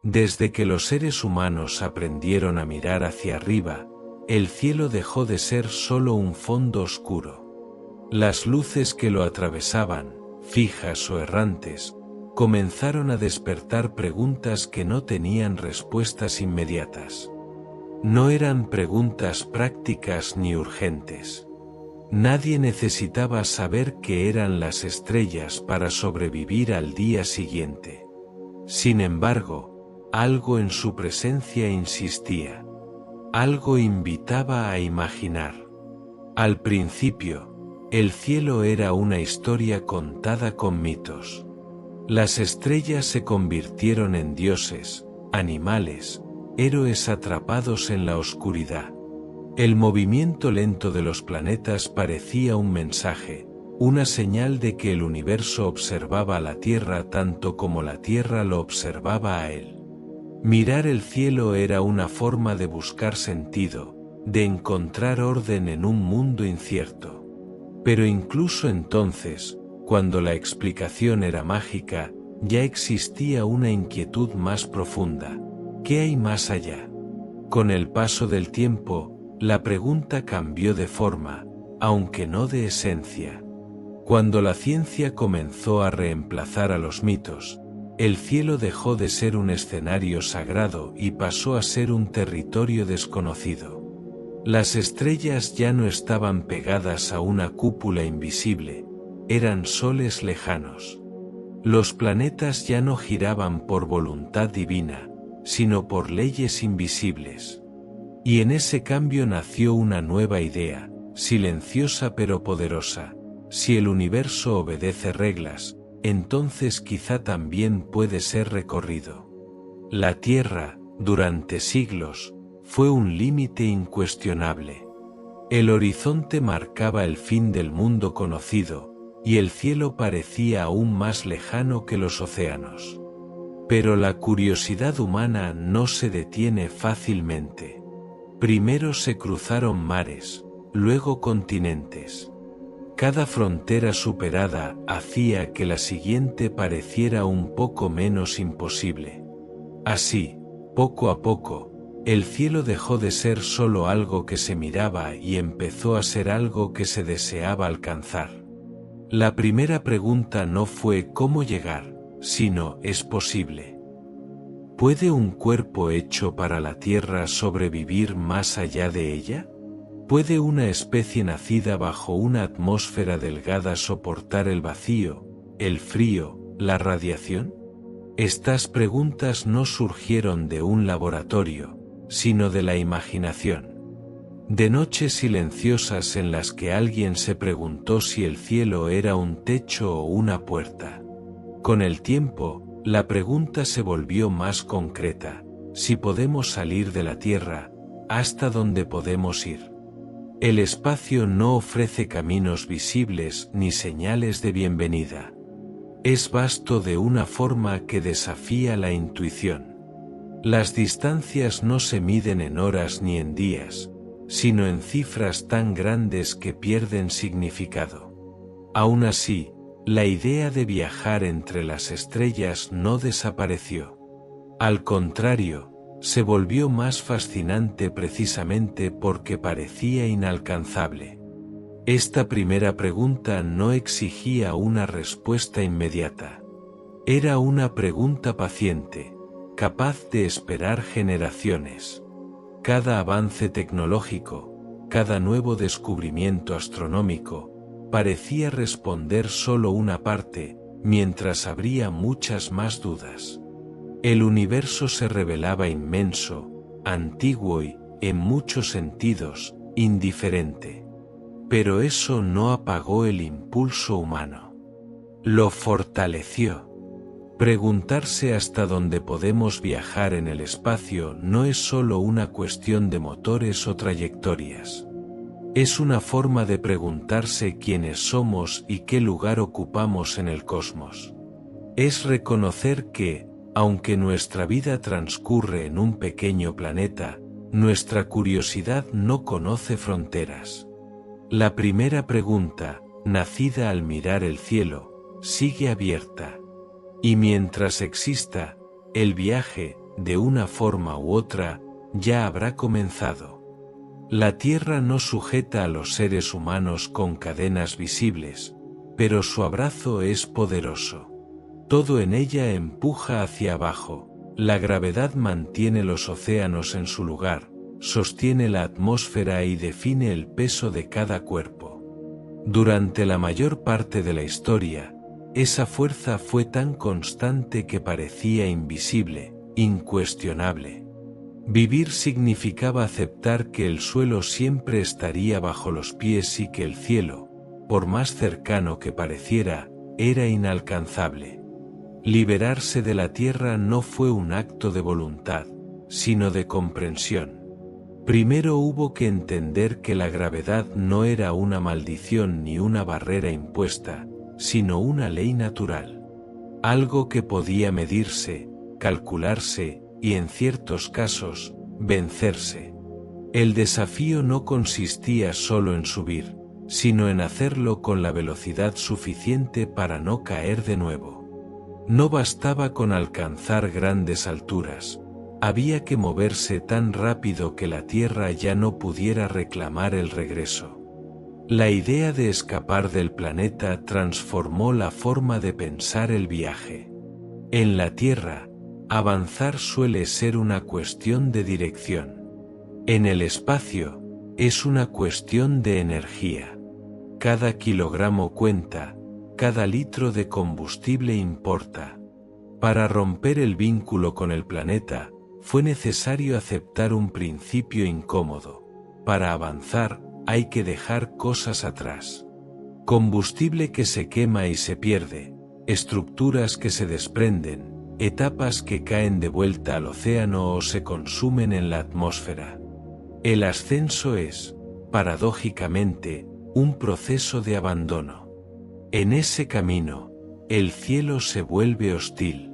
Desde que los seres humanos aprendieron a mirar hacia arriba, el cielo dejó de ser solo un fondo oscuro. Las luces que lo atravesaban, fijas o errantes, comenzaron a despertar preguntas que no tenían respuestas inmediatas. No eran preguntas prácticas ni urgentes. Nadie necesitaba saber qué eran las estrellas para sobrevivir al día siguiente. Sin embargo, algo en su presencia insistía. Algo invitaba a imaginar. Al principio, el cielo era una historia contada con mitos. Las estrellas se convirtieron en dioses, animales, héroes atrapados en la oscuridad. El movimiento lento de los planetas parecía un mensaje, una señal de que el universo observaba a la Tierra tanto como la Tierra lo observaba a él. Mirar el cielo era una forma de buscar sentido, de encontrar orden en un mundo incierto. Pero incluso entonces, cuando la explicación era mágica, ya existía una inquietud más profunda. ¿Qué hay más allá? Con el paso del tiempo, la pregunta cambió de forma, aunque no de esencia. Cuando la ciencia comenzó a reemplazar a los mitos, el cielo dejó de ser un escenario sagrado y pasó a ser un territorio desconocido. Las estrellas ya no estaban pegadas a una cúpula invisible, eran soles lejanos. Los planetas ya no giraban por voluntad divina, sino por leyes invisibles. Y en ese cambio nació una nueva idea, silenciosa pero poderosa. Si el universo obedece reglas, entonces quizá también puede ser recorrido. La Tierra, durante siglos, fue un límite incuestionable. El horizonte marcaba el fin del mundo conocido, y el cielo parecía aún más lejano que los océanos. Pero la curiosidad humana no se detiene fácilmente. Primero se cruzaron mares, luego continentes. Cada frontera superada hacía que la siguiente pareciera un poco menos imposible. Así, poco a poco, el cielo dejó de ser solo algo que se miraba y empezó a ser algo que se deseaba alcanzar. La primera pregunta no fue ¿cómo llegar?, sino ¿es posible? ¿Puede un cuerpo hecho para la Tierra sobrevivir más allá de ella? ¿Puede una especie nacida bajo una atmósfera delgada soportar el vacío, el frío, la radiación? Estas preguntas no surgieron de un laboratorio, sino de la imaginación. De noches silenciosas en las que alguien se preguntó si el cielo era un techo o una puerta. Con el tiempo, la pregunta se volvió más concreta: si podemos salir de la Tierra, ¿hasta dónde podemos ir? El espacio no ofrece caminos visibles ni señales de bienvenida. Es vasto de una forma que desafía la intuición. Las distancias no se miden en horas ni en días, sino en cifras tan grandes que pierden significado. Aún así, la idea de viajar entre las estrellas no desapareció. Al contrario, se volvió más fascinante precisamente porque parecía inalcanzable. Esta primera pregunta no exigía una respuesta inmediata. Era una pregunta paciente, capaz de esperar generaciones. Cada avance tecnológico, cada nuevo descubrimiento astronómico, parecía responder solo una parte, mientras habría muchas más dudas. El universo se revelaba inmenso, antiguo y, en muchos sentidos, indiferente. Pero eso no apagó el impulso humano. Lo fortaleció. Preguntarse hasta dónde podemos viajar en el espacio no es solo una cuestión de motores o trayectorias. Es una forma de preguntarse quiénes somos y qué lugar ocupamos en el cosmos. Es reconocer que, aunque nuestra vida transcurre en un pequeño planeta, nuestra curiosidad no conoce fronteras. La primera pregunta, nacida al mirar el cielo, sigue abierta. Y mientras exista, el viaje, de una forma u otra, ya habrá comenzado. La Tierra no sujeta a los seres humanos con cadenas visibles, pero su abrazo es poderoso. Todo en ella empuja hacia abajo. La gravedad mantiene los océanos en su lugar, sostiene la atmósfera y define el peso de cada cuerpo. Durante la mayor parte de la historia, esa fuerza fue tan constante que parecía invisible, incuestionable. Vivir significaba aceptar que el suelo siempre estaría bajo los pies y que el cielo, por más cercano que pareciera, era inalcanzable. Liberarse de la tierra no fue un acto de voluntad, sino de comprensión. Primero hubo que entender que la gravedad no era una maldición ni una barrera impuesta, sino una ley natural. Algo que podía medirse, calcularse y en ciertos casos, vencerse. El desafío no consistía solo en subir, sino en hacerlo con la velocidad suficiente para no caer de nuevo. No bastaba con alcanzar grandes alturas, había que moverse tan rápido que la Tierra ya no pudiera reclamar el regreso. La idea de escapar del planeta transformó la forma de pensar el viaje. En la Tierra, avanzar suele ser una cuestión de dirección. En el espacio, es una cuestión de energía. Cada kilogramo cuenta, cada litro de combustible importa. Para romper el vínculo con el planeta, fue necesario aceptar un principio incómodo. Para avanzar, hay que dejar cosas atrás. Combustible que se quema y se pierde, estructuras que se desprenden, etapas que caen de vuelta al océano o se consumen en la atmósfera. El ascenso es, paradójicamente, un proceso de abandono. En ese camino, el cielo se vuelve hostil.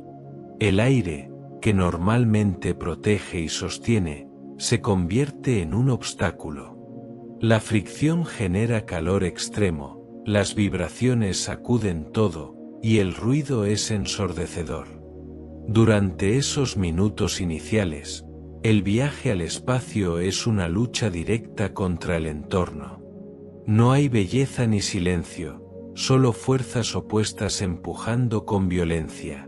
El aire, que normalmente protege y sostiene, se convierte en un obstáculo. La fricción genera calor extremo, las vibraciones sacuden todo, y el ruido es ensordecedor. Durante esos minutos iniciales, el viaje al espacio es una lucha directa contra el entorno. No hay belleza ni silencio, solo fuerzas opuestas empujando con violencia.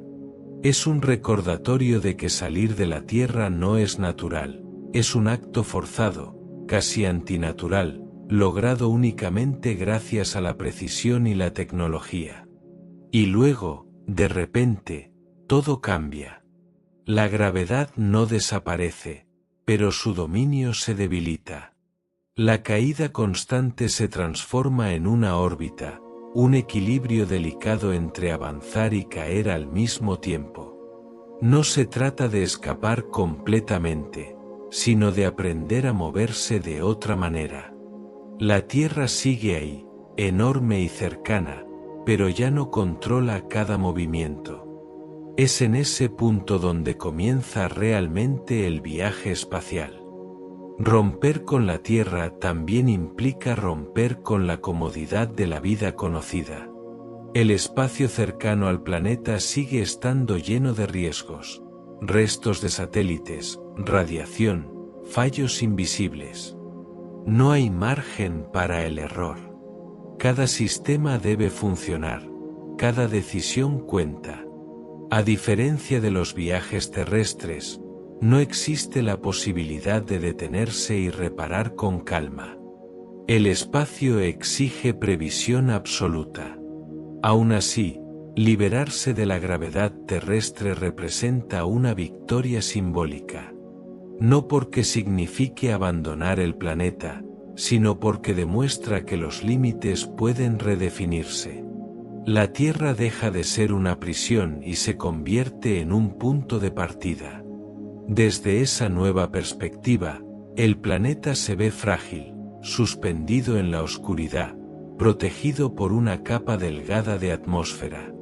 Es un recordatorio de que salir de la Tierra no es natural, es un acto forzado, casi antinatural, logrado únicamente gracias a la precisión y la tecnología. Y luego, de repente, todo cambia. La gravedad no desaparece, pero su dominio se debilita. La caída constante se transforma en una órbita, un equilibrio delicado entre avanzar y caer al mismo tiempo. No se trata de escapar completamente, sino de aprender a moverse de otra manera. La Tierra sigue ahí, enorme y cercana, pero ya no controla cada movimiento. Es en ese punto donde comienza realmente el viaje espacial. Romper con la Tierra también implica romper con la comodidad de la vida conocida. El espacio cercano al planeta sigue estando lleno de riesgos, restos de satélites, radiación, fallos invisibles. No hay margen para el error. Cada sistema debe funcionar, cada decisión cuenta. A diferencia de los viajes terrestres, no existe la posibilidad de detenerse y reparar con calma. El espacio exige previsión absoluta. Aún así, liberarse de la gravedad terrestre representa una victoria simbólica. No porque signifique abandonar el planeta, sino porque demuestra que los límites pueden redefinirse. La Tierra deja de ser una prisión y se convierte en un punto de partida. Desde esa nueva perspectiva, el planeta se ve frágil, suspendido en la oscuridad, protegido por una capa delgada de atmósfera.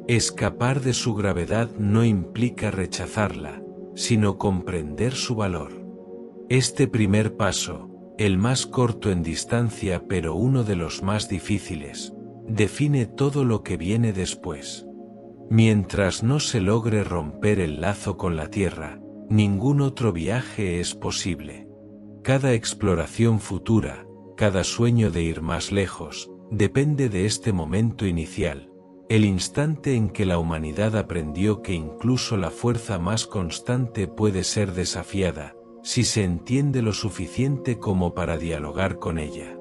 Escapar de su gravedad no implica rechazarla, sino comprender su valor. Este primer paso, el más corto en distancia pero uno de los más difíciles, define todo lo que viene después. Mientras no se logre romper el lazo con la Tierra, ningún otro viaje es posible. Cada exploración futura, cada sueño de ir más lejos, depende de este momento inicial, el instante en que la humanidad aprendió que incluso la fuerza más constante puede ser desafiada, si se entiende lo suficiente como para dialogar con ella.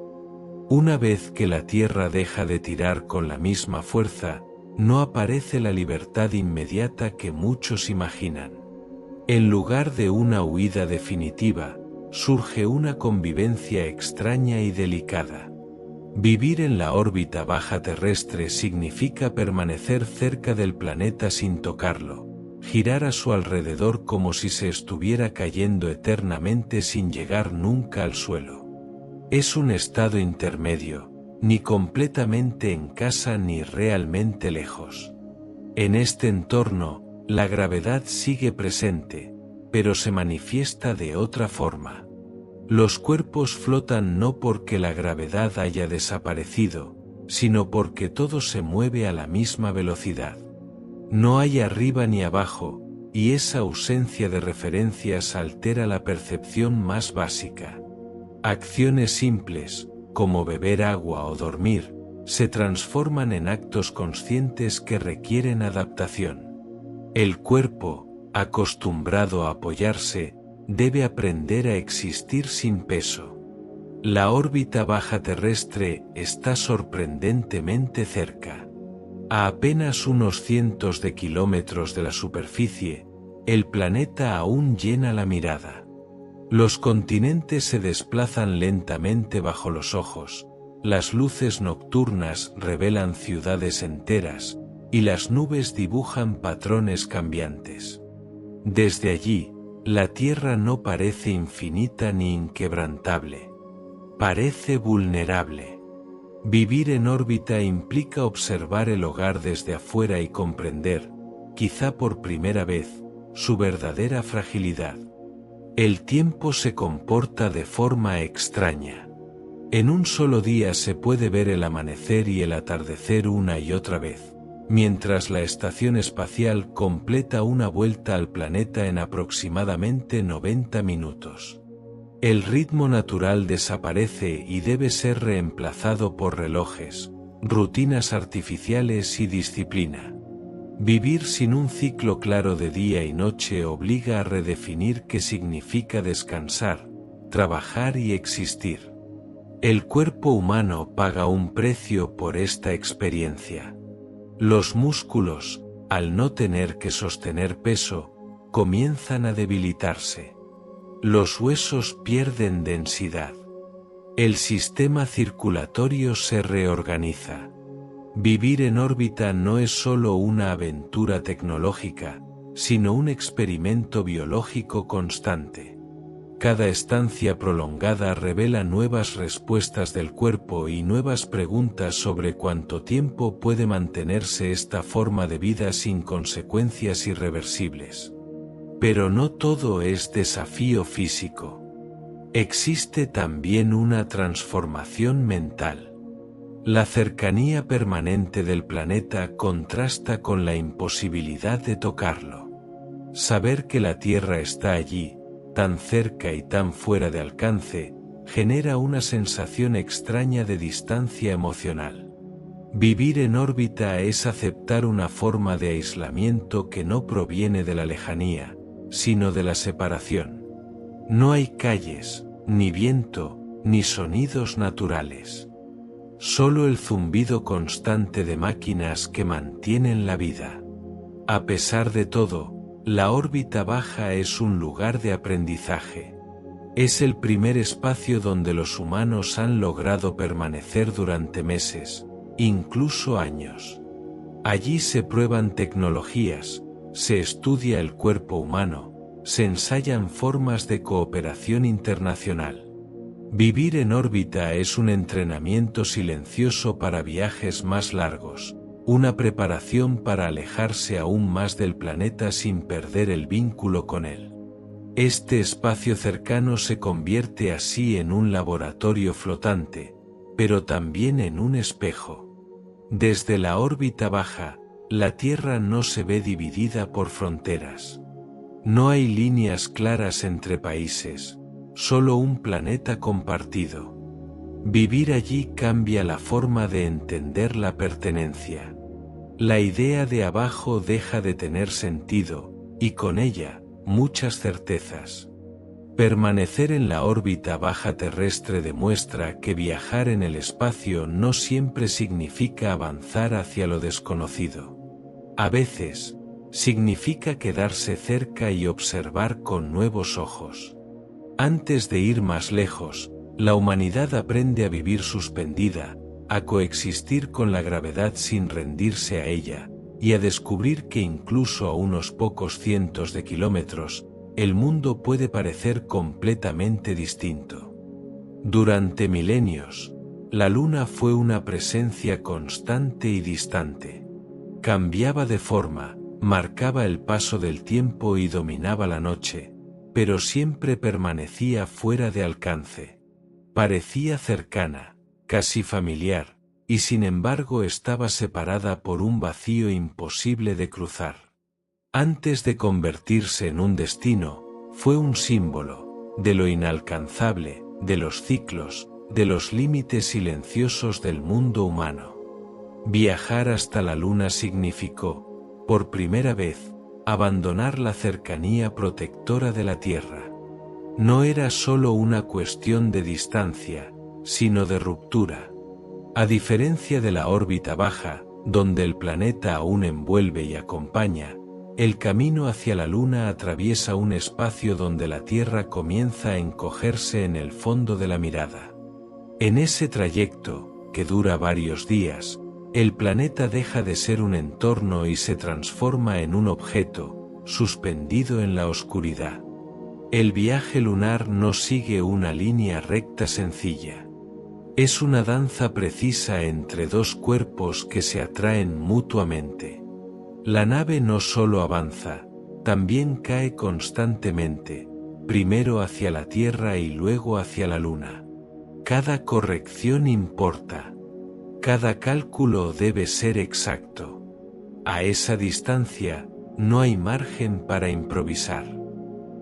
Una vez que la Tierra deja de tirar con la misma fuerza, no aparece la libertad inmediata que muchos imaginan. En lugar de una huida definitiva, surge una convivencia extraña y delicada. Vivir en la órbita baja terrestre significa permanecer cerca del planeta sin tocarlo, girar a su alrededor como si se estuviera cayendo eternamente sin llegar nunca al suelo. Es un estado intermedio, ni completamente en casa ni realmente lejos. En este entorno, la gravedad sigue presente, pero se manifiesta de otra forma. Los cuerpos flotan no porque la gravedad haya desaparecido, sino porque todo se mueve a la misma velocidad. No hay arriba ni abajo, y esa ausencia de referencias altera la percepción más básica. Acciones simples, como beber agua o dormir, se transforman en actos conscientes que requieren adaptación. El cuerpo, acostumbrado a apoyarse, debe aprender a existir sin peso. La órbita baja terrestre está sorprendentemente cerca. A apenas unos cientos de kilómetros de la superficie, el planeta aún llena la mirada. Los continentes se desplazan lentamente bajo los ojos, las luces nocturnas revelan ciudades enteras, y las nubes dibujan patrones cambiantes. Desde allí, la Tierra no parece infinita ni inquebrantable. Parece vulnerable. Vivir en órbita implica observar el hogar desde afuera y comprender, quizá por primera vez, su verdadera fragilidad. El tiempo se comporta de forma extraña. En un solo día se puede ver el amanecer y el atardecer una y otra vez, mientras la estación espacial completa una vuelta al planeta en aproximadamente 90 minutos. El ritmo natural desaparece y debe ser reemplazado por relojes, rutinas artificiales y disciplina. Vivir sin un ciclo claro de día y noche obliga a redefinir qué significa descansar, trabajar y existir. El cuerpo humano paga un precio por esta experiencia. Los músculos, al no tener que sostener peso, comienzan a debilitarse. Los huesos pierden densidad. El sistema circulatorio se reorganiza. Vivir en órbita no es solo una aventura tecnológica, sino un experimento biológico constante. Cada estancia prolongada revela nuevas respuestas del cuerpo y nuevas preguntas sobre cuánto tiempo puede mantenerse esta forma de vida sin consecuencias irreversibles. Pero no todo es desafío físico. Existe también una transformación mental. La cercanía permanente del planeta contrasta con la imposibilidad de tocarlo. Saber que la Tierra está allí, tan cerca y tan fuera de alcance, genera una sensación extraña de distancia emocional. Vivir en órbita es aceptar una forma de aislamiento que no proviene de la lejanía, sino de la separación. No hay calles, ni viento, ni sonidos naturales. Solo el zumbido constante de máquinas que mantienen la vida. A pesar de todo, la órbita baja es un lugar de aprendizaje. Es el primer espacio donde los humanos han logrado permanecer durante meses, incluso años. Allí se prueban tecnologías, se estudia el cuerpo humano, se ensayan formas de cooperación internacional. Vivir en órbita es un entrenamiento silencioso para viajes más largos, una preparación para alejarse aún más del planeta sin perder el vínculo con él. Este espacio cercano se convierte así en un laboratorio flotante, pero también en un espejo. Desde la órbita baja, la Tierra no se ve dividida por fronteras. No hay líneas claras entre países, solo un planeta compartido. Vivir allí cambia la forma de entender la pertenencia. La idea de abajo deja de tener sentido, y con ella, muchas certezas. Permanecer en la órbita baja terrestre demuestra que viajar en el espacio no siempre significa avanzar hacia lo desconocido. A veces, significa quedarse cerca y observar con nuevos ojos. Antes de ir más lejos, la humanidad aprende a vivir suspendida, a coexistir con la gravedad sin rendirse a ella, y a descubrir que incluso a unos pocos cientos de kilómetros, el mundo puede parecer completamente distinto. Durante milenios, la Luna fue una presencia constante y distante. Cambiaba de forma, marcaba el paso del tiempo y dominaba la noche, pero siempre permanecía fuera de alcance. Parecía cercana, casi familiar, y sin embargo estaba separada por un vacío imposible de cruzar. Antes de convertirse en un destino, fue un símbolo de lo inalcanzable, de los ciclos, de los límites silenciosos del mundo humano. Viajar hasta la Luna significó, por primera vez, abandonar la cercanía protectora de la Tierra. No era solo una cuestión de distancia, sino de ruptura. A diferencia de la órbita baja, donde el planeta aún envuelve y acompaña, el camino hacia la Luna atraviesa un espacio donde la Tierra comienza a encogerse en el fondo de la mirada. En ese trayecto, que dura varios días, el planeta deja de ser un entorno y se transforma en un objeto, suspendido en la oscuridad. El viaje lunar no sigue una línea recta sencilla. Es una danza precisa entre dos cuerpos que se atraen mutuamente. La nave no solo avanza, también cae constantemente, primero hacia la Tierra y luego hacia la Luna. Cada corrección importa. Cada cálculo debe ser exacto. A esa distancia, no hay margen para improvisar.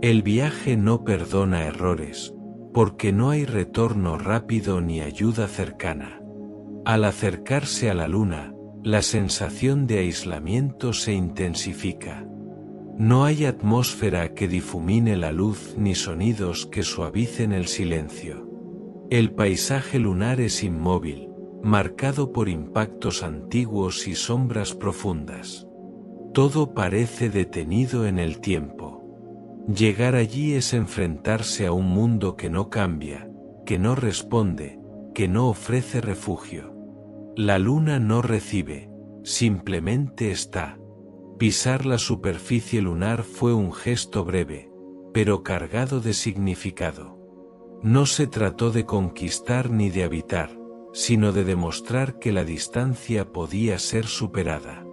El viaje no perdona errores, porque no hay retorno rápido ni ayuda cercana. Al acercarse a la Luna, la sensación de aislamiento se intensifica. No hay atmósfera que difumine la luz ni sonidos que suavicen el silencio. El paisaje lunar es inmóvil, marcado por impactos antiguos y sombras profundas. Todo parece detenido en el tiempo. Llegar allí es enfrentarse a un mundo que no cambia, que no responde, que no ofrece refugio. La Luna no recibe, simplemente está. Pisar la superficie lunar fue un gesto breve, pero cargado de significado. No se trató de conquistar ni de habitar, sino de demostrar que la distancia podía ser superada.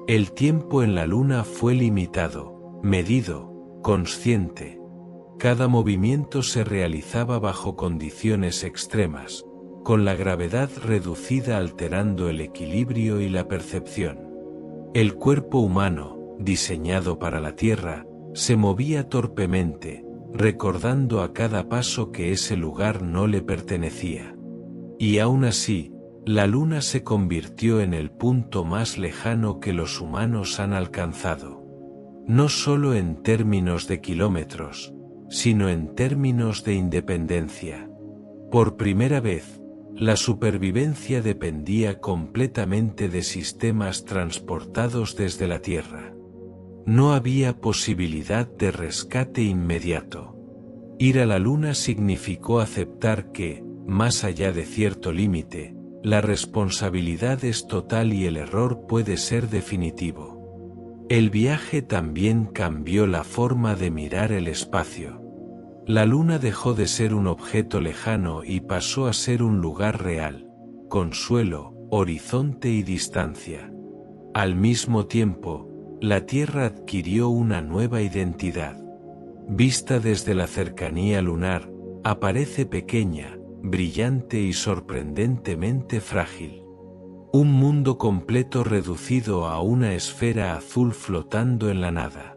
El tiempo en la Luna fue limitado, medido, consciente. Cada movimiento se realizaba bajo condiciones extremas, con la gravedad reducida alterando el equilibrio y la percepción. El cuerpo humano, diseñado para la Tierra, se movía torpemente, recordando a cada paso que ese lugar no le pertenecía. Y aún así, la Luna se convirtió en el punto más lejano que los humanos han alcanzado. No solo en términos de kilómetros, sino en términos de independencia. Por primera vez, la supervivencia dependía completamente de sistemas transportados desde la Tierra. No había posibilidad de rescate inmediato. Ir a la Luna significó aceptar que, más allá de cierto límite, la responsabilidad es total y el error puede ser definitivo. El viaje también cambió la forma de mirar el espacio. La Luna dejó de ser un objeto lejano y pasó a ser un lugar real, con suelo, horizonte y distancia. Al mismo tiempo, la Tierra adquirió una nueva identidad. Vista desde la cercanía lunar, aparece pequeña, brillante y sorprendentemente frágil. Un mundo completo reducido a una esfera azul flotando en la nada.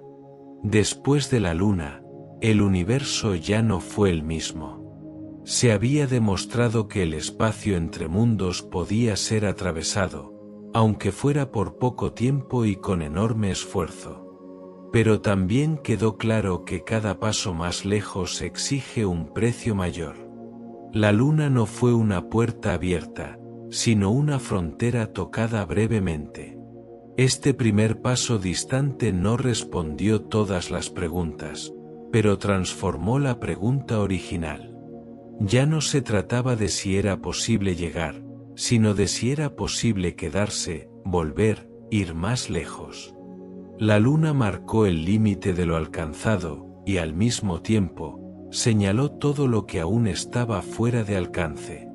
Después de la Luna, el universo ya no fue el mismo. Se había demostrado que el espacio entre mundos podía ser atravesado, aunque fuera por poco tiempo y con enorme esfuerzo. Pero también quedó claro que cada paso más lejos exige un precio mayor. La Luna no fue una puerta abierta, sino una frontera tocada brevemente. Este primer paso distante no respondió todas las preguntas, pero transformó la pregunta original. Ya no se trataba de si era posible llegar, sino de si era posible quedarse, volver, ir más lejos. La Luna marcó el límite de lo alcanzado, y al mismo tiempo, señaló todo lo que aún estaba fuera de alcance.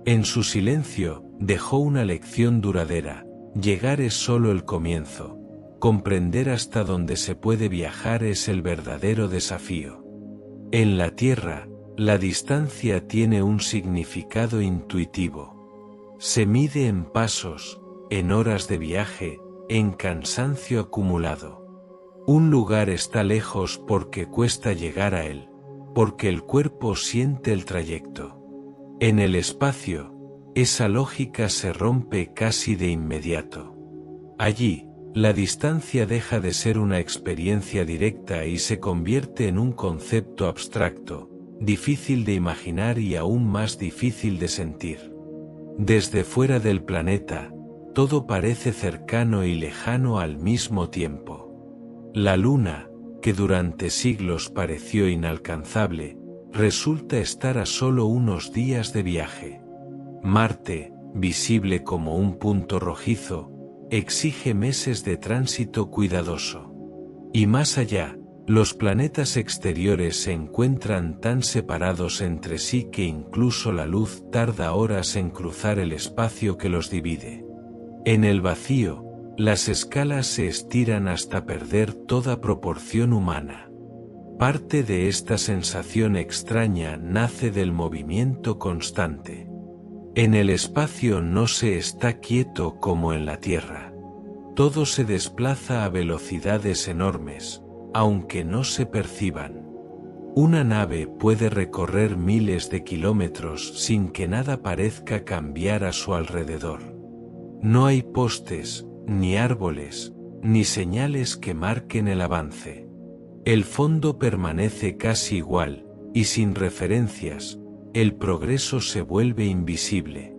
En su silencio, dejó una lección duradera: llegar es solo el comienzo, comprender hasta dónde se puede viajar es el verdadero desafío. En la Tierra, la distancia tiene un significado intuitivo. Se mide en pasos, en horas de viaje, en cansancio acumulado. Un lugar está lejos porque cuesta llegar a él, porque el cuerpo siente el trayecto. En el espacio, esa lógica se rompe casi de inmediato. Allí, la distancia deja de ser una experiencia directa y se convierte en un concepto abstracto, difícil de imaginar y aún más difícil de sentir. Desde fuera del planeta, todo parece cercano y lejano al mismo tiempo. La Luna, que durante siglos pareció inalcanzable, resulta estar a solo unos días de viaje. Marte, visible como un punto rojizo, exige meses de tránsito cuidadoso. Y más allá, los planetas exteriores se encuentran tan separados entre sí que incluso la luz tarda horas en cruzar el espacio que los divide. En el vacío, las escalas se estiran hasta perder toda proporción humana. Parte de esta sensación extraña nace del movimiento constante. En el espacio no se está quieto como en la Tierra. Todo se desplaza a velocidades enormes, aunque no se perciban. Una nave puede recorrer miles de kilómetros sin que nada parezca cambiar a su alrededor. No hay postes, ni árboles, ni señales que marquen el avance. El fondo permanece casi igual, y sin referencias, el progreso se vuelve invisible.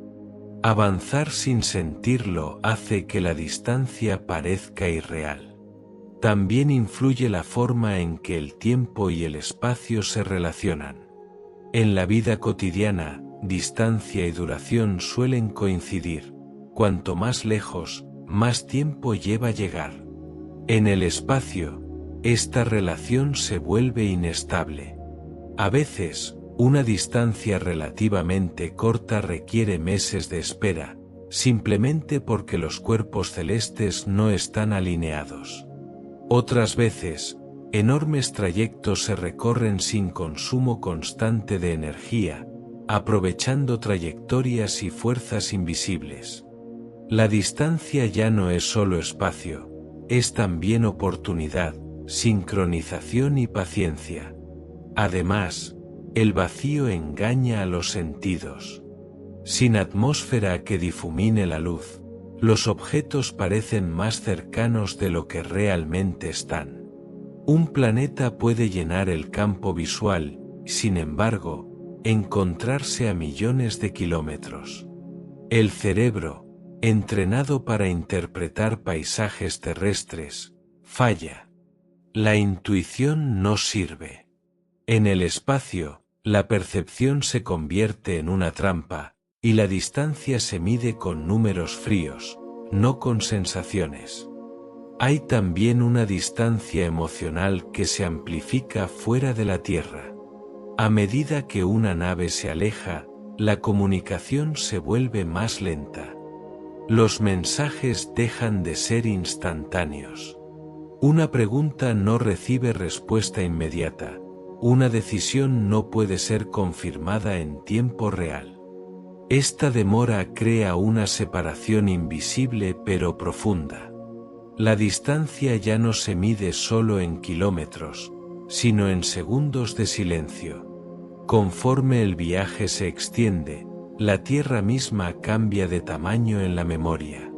Avanzar sin sentirlo hace que la distancia parezca irreal. También influye la forma en que el tiempo y el espacio se relacionan. En la vida cotidiana, distancia y duración suelen coincidir. Cuanto más lejos, más tiempo lleva llegar. En el espacio, esta relación se vuelve inestable. A veces, una distancia relativamente corta requiere meses de espera, simplemente porque los cuerpos celestes no están alineados. Otras veces, enormes trayectos se recorren sin consumo constante de energía, aprovechando trayectorias y fuerzas invisibles. La distancia ya no es solo espacio, es también oportunidad, sincronización y paciencia. Además, el vacío engaña a los sentidos. Sin atmósfera que difumine la luz, los objetos parecen más cercanos de lo que realmente están. Un planeta puede llenar el campo visual, sin embargo, encontrarse a millones de kilómetros. El cerebro, entrenado para interpretar paisajes terrestres, falla. La intuición no sirve. En el espacio, la percepción se convierte en una trampa, y la distancia se mide con números fríos, no con sensaciones. Hay también una distancia emocional que se amplifica fuera de la Tierra. A medida que una nave se aleja, la comunicación se vuelve más lenta. Los mensajes dejan de ser instantáneos. Una pregunta no recibe respuesta inmediata. Una decisión no puede ser confirmada en tiempo real. Esta demora crea una separación invisible pero profunda. La distancia ya no se mide solo en kilómetros, sino en segundos de silencio. Conforme el viaje se extiende, la Tierra misma cambia de tamaño en la memoria.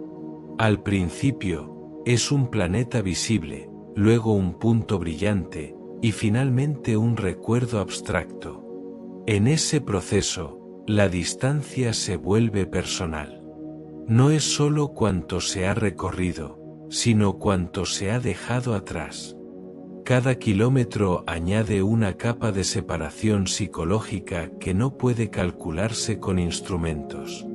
Al principio, es un planeta visible, luego un punto brillante, y finalmente un recuerdo abstracto. En ese proceso, la distancia se vuelve personal. No es solo cuánto se ha recorrido, sino cuánto se ha dejado atrás. Cada kilómetro añade una capa de separación psicológica que no puede calcularse con instrumentos.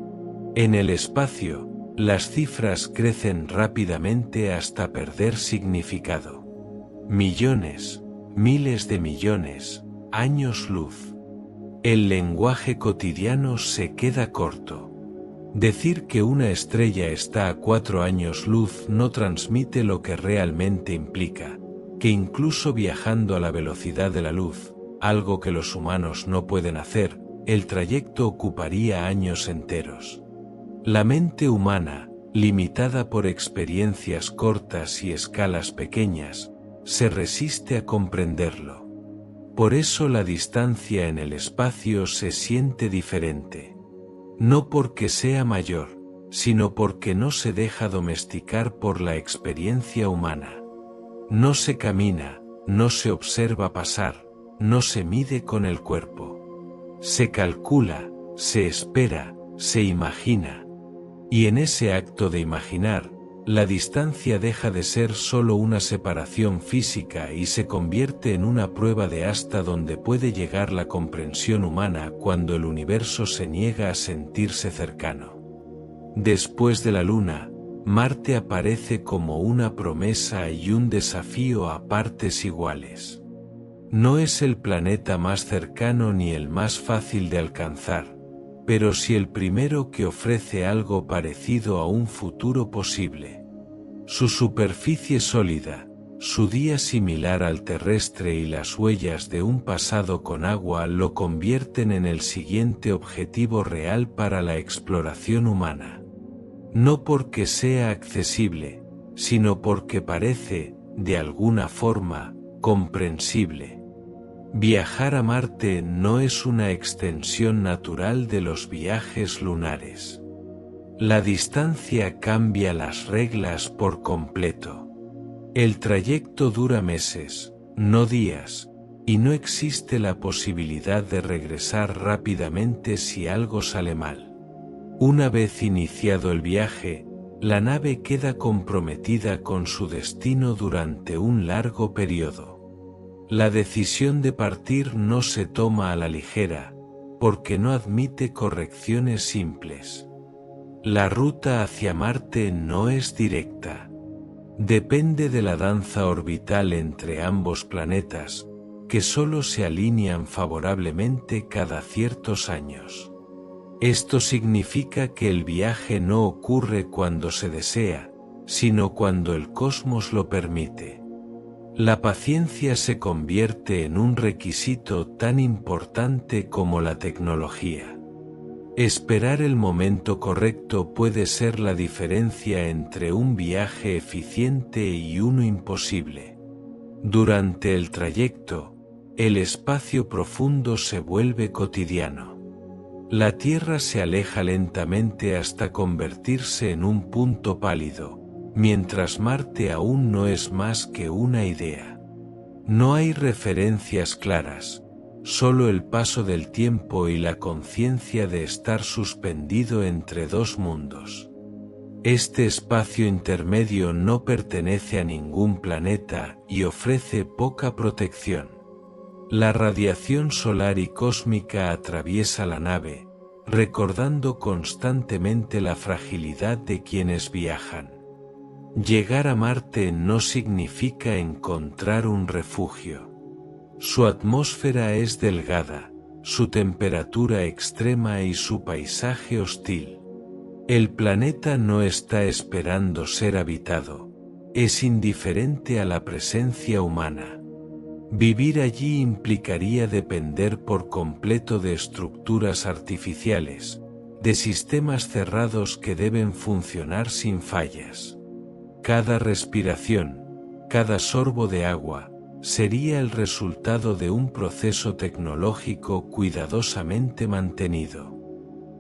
En el espacio, las cifras crecen rápidamente hasta perder significado. Millones, miles de millones, años luz. El lenguaje cotidiano se queda corto. Decir que una estrella está a 4 años luz no transmite lo que realmente implica, que incluso viajando a la velocidad de la luz, algo que los humanos no pueden hacer, el trayecto ocuparía años enteros. La mente humana, limitada por experiencias cortas y escalas pequeñas, se resiste a comprenderlo. Por eso la distancia en el espacio se siente diferente. No porque sea mayor, sino porque no se deja domesticar por la experiencia humana. No se camina, no se observa pasar, no se mide con el cuerpo. Se calcula, se espera, se imagina. Y en ese acto de imaginar, la distancia deja de ser solo una separación física y se convierte en una prueba de hasta dónde puede llegar la comprensión humana cuando el universo se niega a sentirse cercano. Después de la Luna, Marte aparece como una promesa y un desafío a partes iguales. No es el planeta más cercano ni el más fácil de alcanzar, pero sí el primero que ofrece algo parecido a un futuro posible. Su superficie sólida, su día similar al terrestre y las huellas de un pasado con agua lo convierten en el siguiente objetivo real para la exploración humana. No porque sea accesible, sino porque parece, de alguna forma, comprensible. Viajar a Marte no es una extensión natural de los viajes lunares. La distancia cambia las reglas por completo. El trayecto dura meses, no días, y no existe la posibilidad de regresar rápidamente si algo sale mal. Una vez iniciado el viaje, la nave queda comprometida con su destino durante un largo periodo. La decisión de partir no se toma a la ligera, porque no admite correcciones simples. La ruta hacia Marte no es directa. Depende de la danza orbital entre ambos planetas, que solo se alinean favorablemente cada ciertos años. Esto significa que el viaje no ocurre cuando se desea, sino cuando el cosmos lo permite. La paciencia se convierte en un requisito tan importante como la tecnología. Esperar el momento correcto puede ser la diferencia entre un viaje eficiente y uno imposible. Durante el trayecto, el espacio profundo se vuelve cotidiano. La Tierra se aleja lentamente hasta convertirse en un punto pálido, mientras Marte aún no es más que una idea. No hay referencias claras, solo el paso del tiempo y la conciencia de estar suspendido entre dos mundos. Este espacio intermedio no pertenece a ningún planeta y ofrece poca protección. La radiación solar y cósmica atraviesa la nave, recordando constantemente la fragilidad de quienes viajan. Llegar a Marte no significa encontrar un refugio. Su atmósfera es delgada, su temperatura extrema y su paisaje hostil. El planeta no está esperando ser habitado, es indiferente a la presencia humana. Vivir allí implicaría depender por completo de estructuras artificiales, de sistemas cerrados que deben funcionar sin fallas. Cada respiración, cada sorbo de agua, sería el resultado de un proceso tecnológico cuidadosamente mantenido.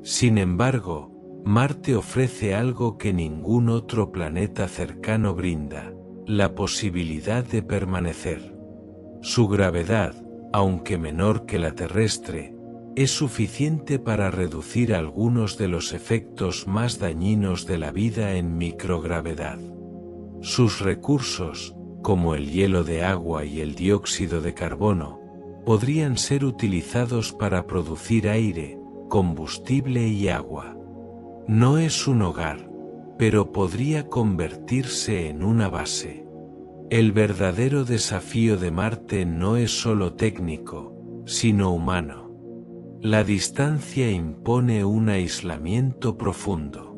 Sin embargo, Marte ofrece algo que ningún otro planeta cercano brinda: la posibilidad de permanecer. Su gravedad, aunque menor que la terrestre, es suficiente para reducir algunos de los efectos más dañinos de la vida en microgravedad. Sus recursos, como el hielo de agua y el dióxido de carbono, podrían ser utilizados para producir aire, combustible y agua. No es un hogar, pero podría convertirse en una base. El verdadero desafío de Marte no es solo técnico, sino humano. La distancia impone un aislamiento profundo.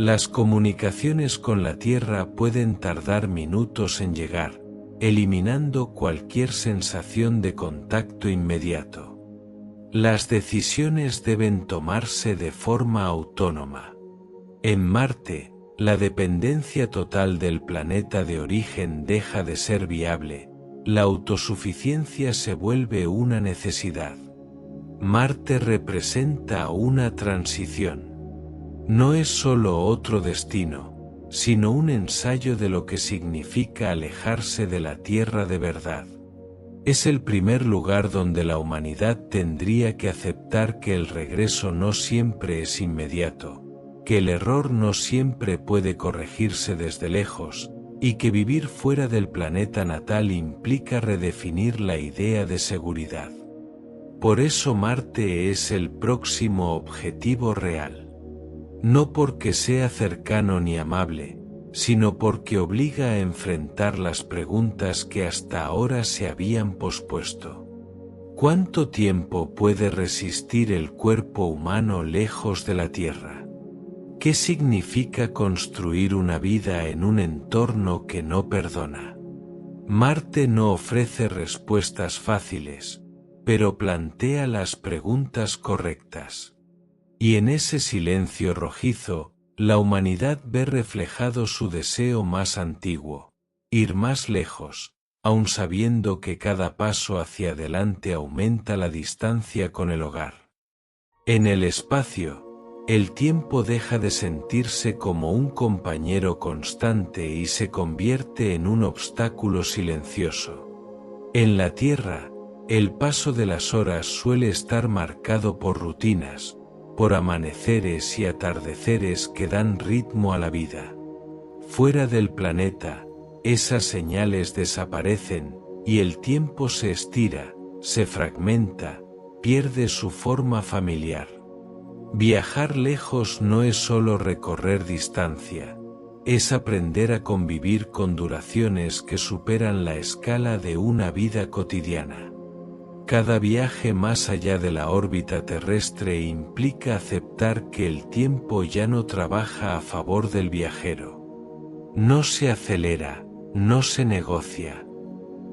Las comunicaciones con la Tierra pueden tardar minutos en llegar, eliminando cualquier sensación de contacto inmediato. Las decisiones deben tomarse de forma autónoma. En Marte, la dependencia total del planeta de origen deja de ser viable, la autosuficiencia se vuelve una necesidad. Marte representa una transición. No es solo otro destino, sino un ensayo de lo que significa alejarse de la Tierra de verdad. Es el primer lugar donde la humanidad tendría que aceptar que el regreso no siempre es inmediato, que el error no siempre puede corregirse desde lejos, y que vivir fuera del planeta natal implica redefinir la idea de seguridad. Por eso Marte es el próximo objetivo real. No porque sea cercano ni amable, sino porque obliga a enfrentar las preguntas que hasta ahora se habían pospuesto. ¿Cuánto tiempo puede resistir el cuerpo humano lejos de la Tierra? ¿Qué significa construir una vida en un entorno que no perdona? Marte no ofrece respuestas fáciles, pero plantea las preguntas correctas. Y en ese silencio rojizo, la humanidad ve reflejado su deseo más antiguo: ir más lejos, aun sabiendo que cada paso hacia adelante aumenta la distancia con el hogar. En el espacio, el tiempo deja de sentirse como un compañero constante y se convierte en un obstáculo silencioso. En la Tierra, el paso de las horas suele estar marcado por rutinas, por amaneceres y atardeceres que dan ritmo a la vida. Fuera del planeta, esas señales desaparecen, y el tiempo se estira, se fragmenta, pierde su forma familiar. Viajar lejos no es solo recorrer distancia, es aprender a convivir con duraciones que superan la escala de una vida cotidiana. Cada viaje más allá de la órbita terrestre implica aceptar que el tiempo ya no trabaja a favor del viajero. No se acelera, no se negocia.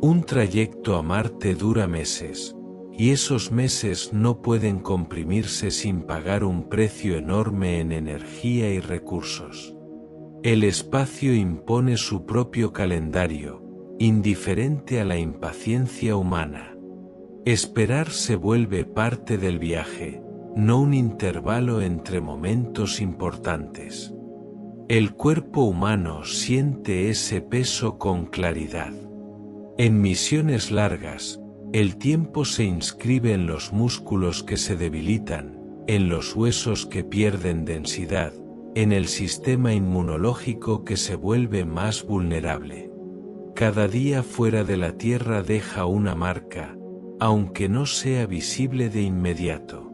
Un trayecto a Marte dura meses, y esos meses no pueden comprimirse sin pagar un precio enorme en energía y recursos. El espacio impone su propio calendario, indiferente a la impaciencia humana. Esperar se vuelve parte del viaje, no un intervalo entre momentos importantes. El cuerpo humano siente ese peso con claridad. En misiones largas, el tiempo se inscribe en los músculos que se debilitan, en los huesos que pierden densidad, en el sistema inmunológico que se vuelve más vulnerable. Cada día fuera de la Tierra deja una marca, aunque no sea visible de inmediato.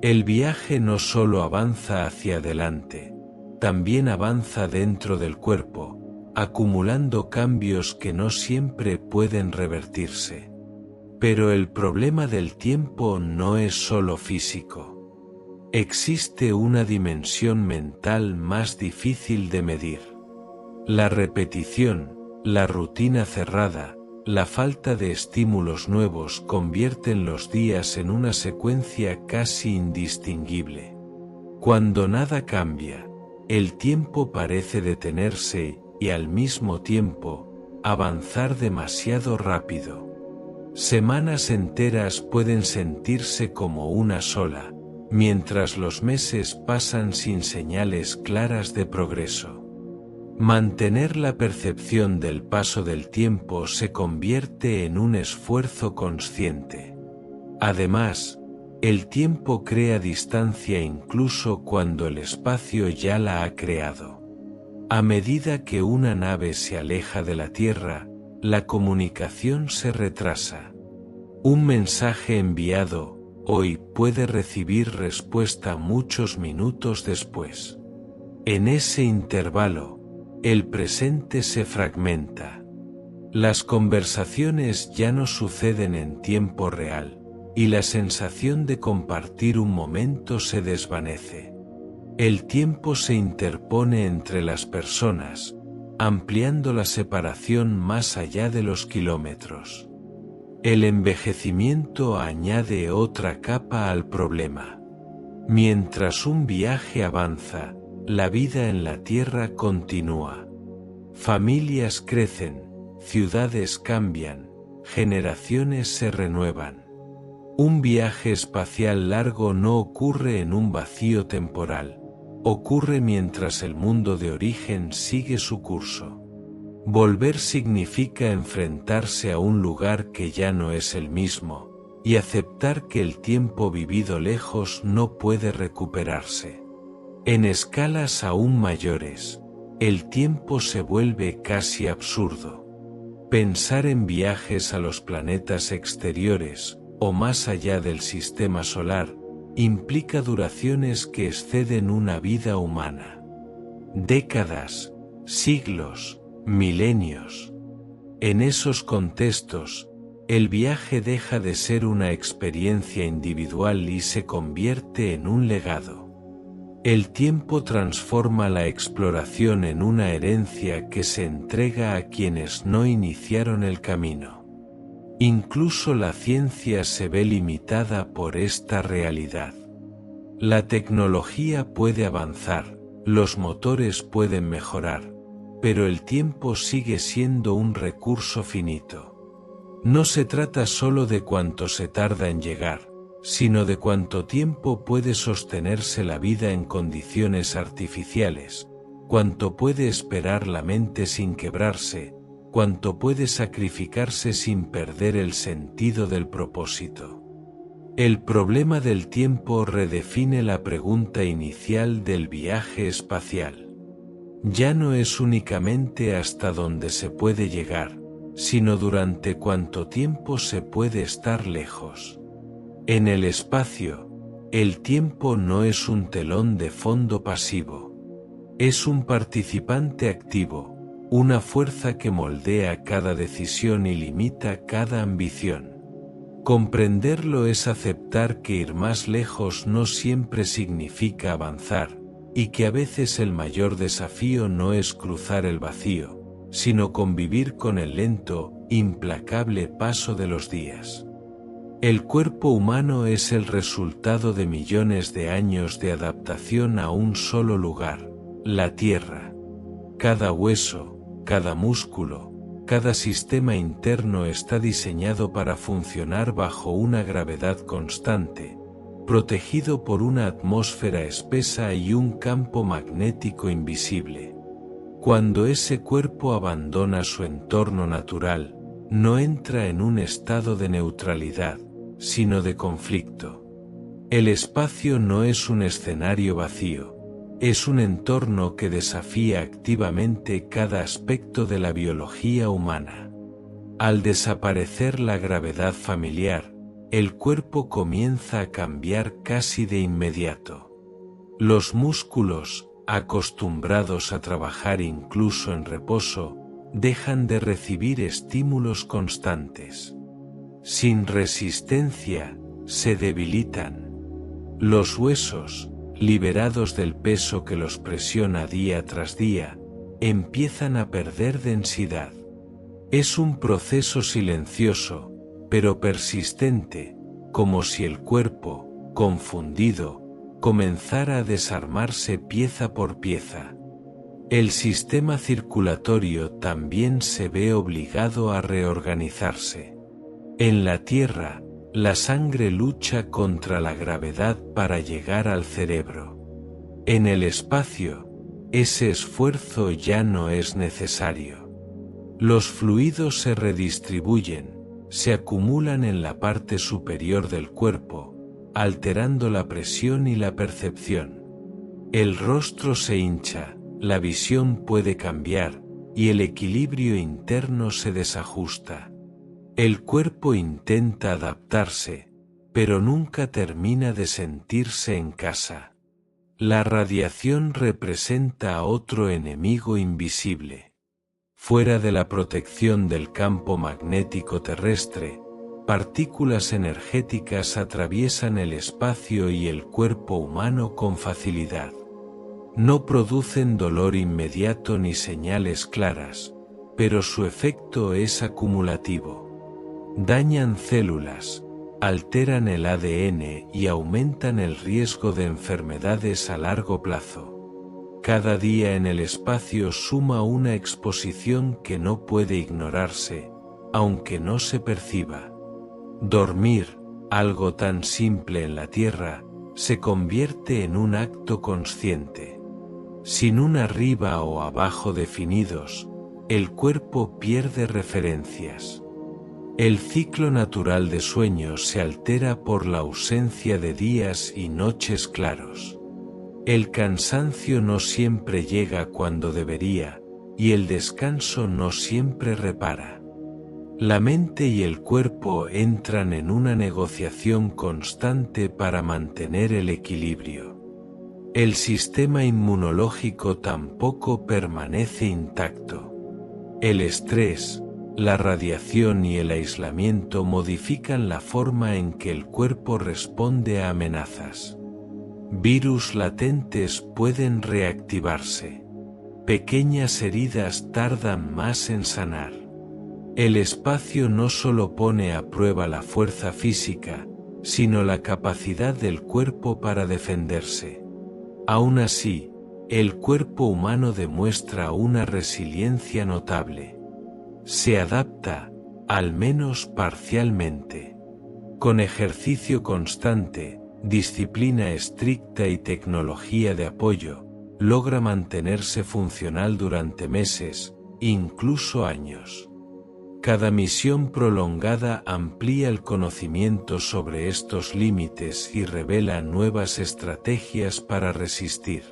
El viaje no solo avanza hacia adelante, también avanza dentro del cuerpo, acumulando cambios que no siempre pueden revertirse. Pero el problema del tiempo no es solo físico. Existe una dimensión mental más difícil de medir. La repetición, la rutina cerrada, la falta de estímulos nuevos convierten los días en una secuencia casi indistinguible. Cuando nada cambia, el tiempo parece detenerse y al mismo tiempo, avanzar demasiado rápido. Semanas enteras pueden sentirse como una sola, mientras los meses pasan sin señales claras de progreso. Mantener la percepción del paso del tiempo se convierte en un esfuerzo consciente. Además, el tiempo crea distancia incluso cuando el espacio ya la ha creado. A medida que una nave se aleja de la Tierra, la comunicación se retrasa. Un mensaje enviado hoy puede recibir respuesta muchos minutos después. En ese intervalo, el presente se fragmenta. Las conversaciones ya no suceden en tiempo real, y la sensación de compartir un momento se desvanece. El tiempo se interpone entre las personas, ampliando la separación más allá de los kilómetros. El envejecimiento añade otra capa al problema. Mientras un viaje avanza, la vida en la Tierra continúa. Familias crecen, ciudades cambian, generaciones se renuevan. Un viaje espacial largo no ocurre en un vacío temporal, ocurre mientras el mundo de origen sigue su curso. Volver significa enfrentarse a un lugar que ya no es el mismo, y aceptar que el tiempo vivido lejos no puede recuperarse. En escalas aún mayores, el tiempo se vuelve casi absurdo. Pensar en viajes a los planetas exteriores, o más allá del sistema solar, implica duraciones que exceden una vida humana. Décadas, siglos, milenios. En esos contextos, el viaje deja de ser una experiencia individual y se convierte en un legado. El tiempo transforma la exploración en una herencia que se entrega a quienes no iniciaron el camino. Incluso la ciencia se ve limitada por esta realidad. La tecnología puede avanzar, los motores pueden mejorar, pero el tiempo sigue siendo un recurso finito. No se trata solo de cuánto se tarda en llegar, sino de cuánto tiempo puede sostenerse la vida en condiciones artificiales, cuánto puede esperar la mente sin quebrarse, cuánto puede sacrificarse sin perder el sentido del propósito. El problema del tiempo redefine la pregunta inicial del viaje espacial. Ya no es únicamente hasta dónde se puede llegar, sino durante cuánto tiempo se puede estar lejos. En el espacio, el tiempo no es un telón de fondo pasivo. Es un participante activo, una fuerza que moldea cada decisión y limita cada ambición. Comprenderlo es aceptar que ir más lejos no siempre significa avanzar, y que a veces el mayor desafío no es cruzar el vacío, sino convivir con el lento, implacable paso de los días. El cuerpo humano es el resultado de millones de años de adaptación a un solo lugar, la Tierra. Cada hueso, cada músculo, cada sistema interno está diseñado para funcionar bajo una gravedad constante, protegido por una atmósfera espesa y un campo magnético invisible. Cuando ese cuerpo abandona su entorno natural, no entra en un estado de neutralidad, sino de conflicto. El espacio no es un escenario vacío, es un entorno que desafía activamente cada aspecto de la biología humana. Al desaparecer la gravedad familiar, el cuerpo comienza a cambiar casi de inmediato. Los músculos, acostumbrados a trabajar incluso en reposo, dejan de recibir estímulos constantes. Sin resistencia, se debilitan. Los huesos, liberados del peso que los presiona día tras día, empiezan a perder densidad. Es un proceso silencioso, pero persistente, como si el cuerpo, confundido, comenzara a desarmarse pieza por pieza. El sistema circulatorio también se ve obligado a reorganizarse. En la Tierra, la sangre lucha contra la gravedad para llegar al cerebro. En el espacio, ese esfuerzo ya no es necesario. Los fluidos se redistribuyen, se acumulan en la parte superior del cuerpo, alterando la presión y la percepción. El rostro se hincha, la visión puede cambiar, y el equilibrio interno se desajusta. El cuerpo intenta adaptarse, pero nunca termina de sentirse en casa. La radiación representa a otro enemigo invisible. Fuera de la protección del campo magnético terrestre, partículas energéticas atraviesan el espacio y el cuerpo humano con facilidad. No producen dolor inmediato ni señales claras, pero su efecto es acumulativo. Dañan células, alteran el ADN y aumentan el riesgo de enfermedades a largo plazo. Cada día en el espacio suma una exposición que no puede ignorarse, aunque no se perciba. Dormir, algo tan simple en la Tierra, se convierte en un acto consciente. Sin un arriba o abajo definidos, el cuerpo pierde referencias. El ciclo natural de sueño se altera por la ausencia de días y noches claros. El cansancio no siempre llega cuando debería, y el descanso no siempre repara. La mente y el cuerpo entran en una negociación constante para mantener el equilibrio. El sistema inmunológico tampoco permanece intacto. El estrés, la radiación y el aislamiento modifican la forma en que el cuerpo responde a amenazas. Virus latentes pueden reactivarse. Pequeñas heridas tardan más en sanar. El espacio no solo pone a prueba la fuerza física, sino la capacidad del cuerpo para defenderse. Aún así, el cuerpo humano demuestra una resiliencia notable. Se adapta, al menos parcialmente. Con ejercicio constante, disciplina estricta y tecnología de apoyo, logra mantenerse funcional durante meses, incluso años. Cada misión prolongada amplía el conocimiento sobre estos límites y revela nuevas estrategias para resistir.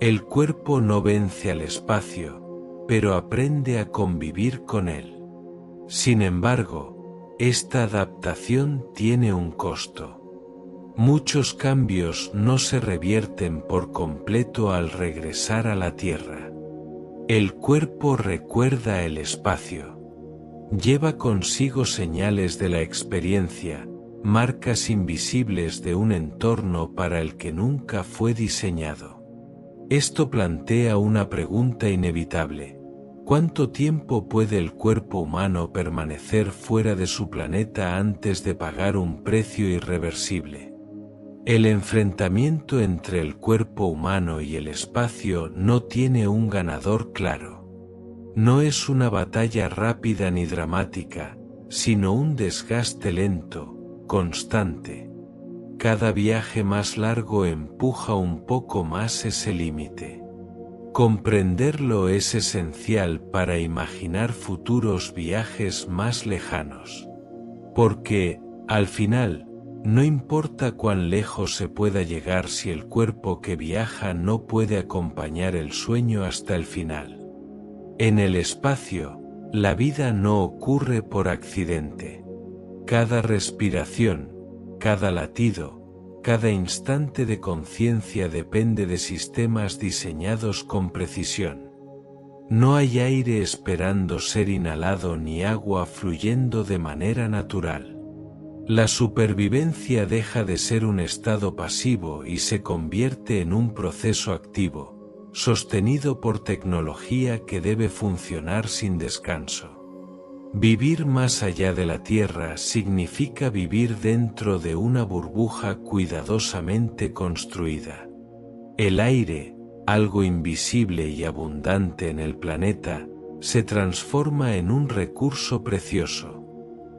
El cuerpo no vence al espacio, pero aprende a convivir con él. Sin embargo, esta adaptación tiene un costo. Muchos cambios no se revierten por completo al regresar a la Tierra. El cuerpo recuerda el espacio. Lleva consigo señales de la experiencia, marcas invisibles de un entorno para el que nunca fue diseñado. Esto plantea una pregunta inevitable. ¿Cuánto tiempo puede el cuerpo humano permanecer fuera de su planeta antes de pagar un precio irreversible? El enfrentamiento entre el cuerpo humano y el espacio no tiene un ganador claro. No es una batalla rápida ni dramática, sino un desgaste lento, constante. Cada viaje más largo empuja un poco más ese límite. Comprenderlo es esencial para imaginar futuros viajes más lejanos. Porque, al final, no importa cuán lejos se pueda llegar si el cuerpo que viaja no puede acompañar el sueño hasta el final. En el espacio, la vida no ocurre por accidente. Cada respiración, cada latido, cada instante de conciencia depende de sistemas diseñados con precisión. No hay aire esperando ser inhalado ni agua fluyendo de manera natural. La supervivencia deja de ser un estado pasivo y se convierte en un proceso activo, sostenido por tecnología que debe funcionar sin descanso. Vivir más allá de la Tierra significa vivir dentro de una burbuja cuidadosamente construida. El aire, algo invisible y abundante en el planeta, se transforma en un recurso precioso.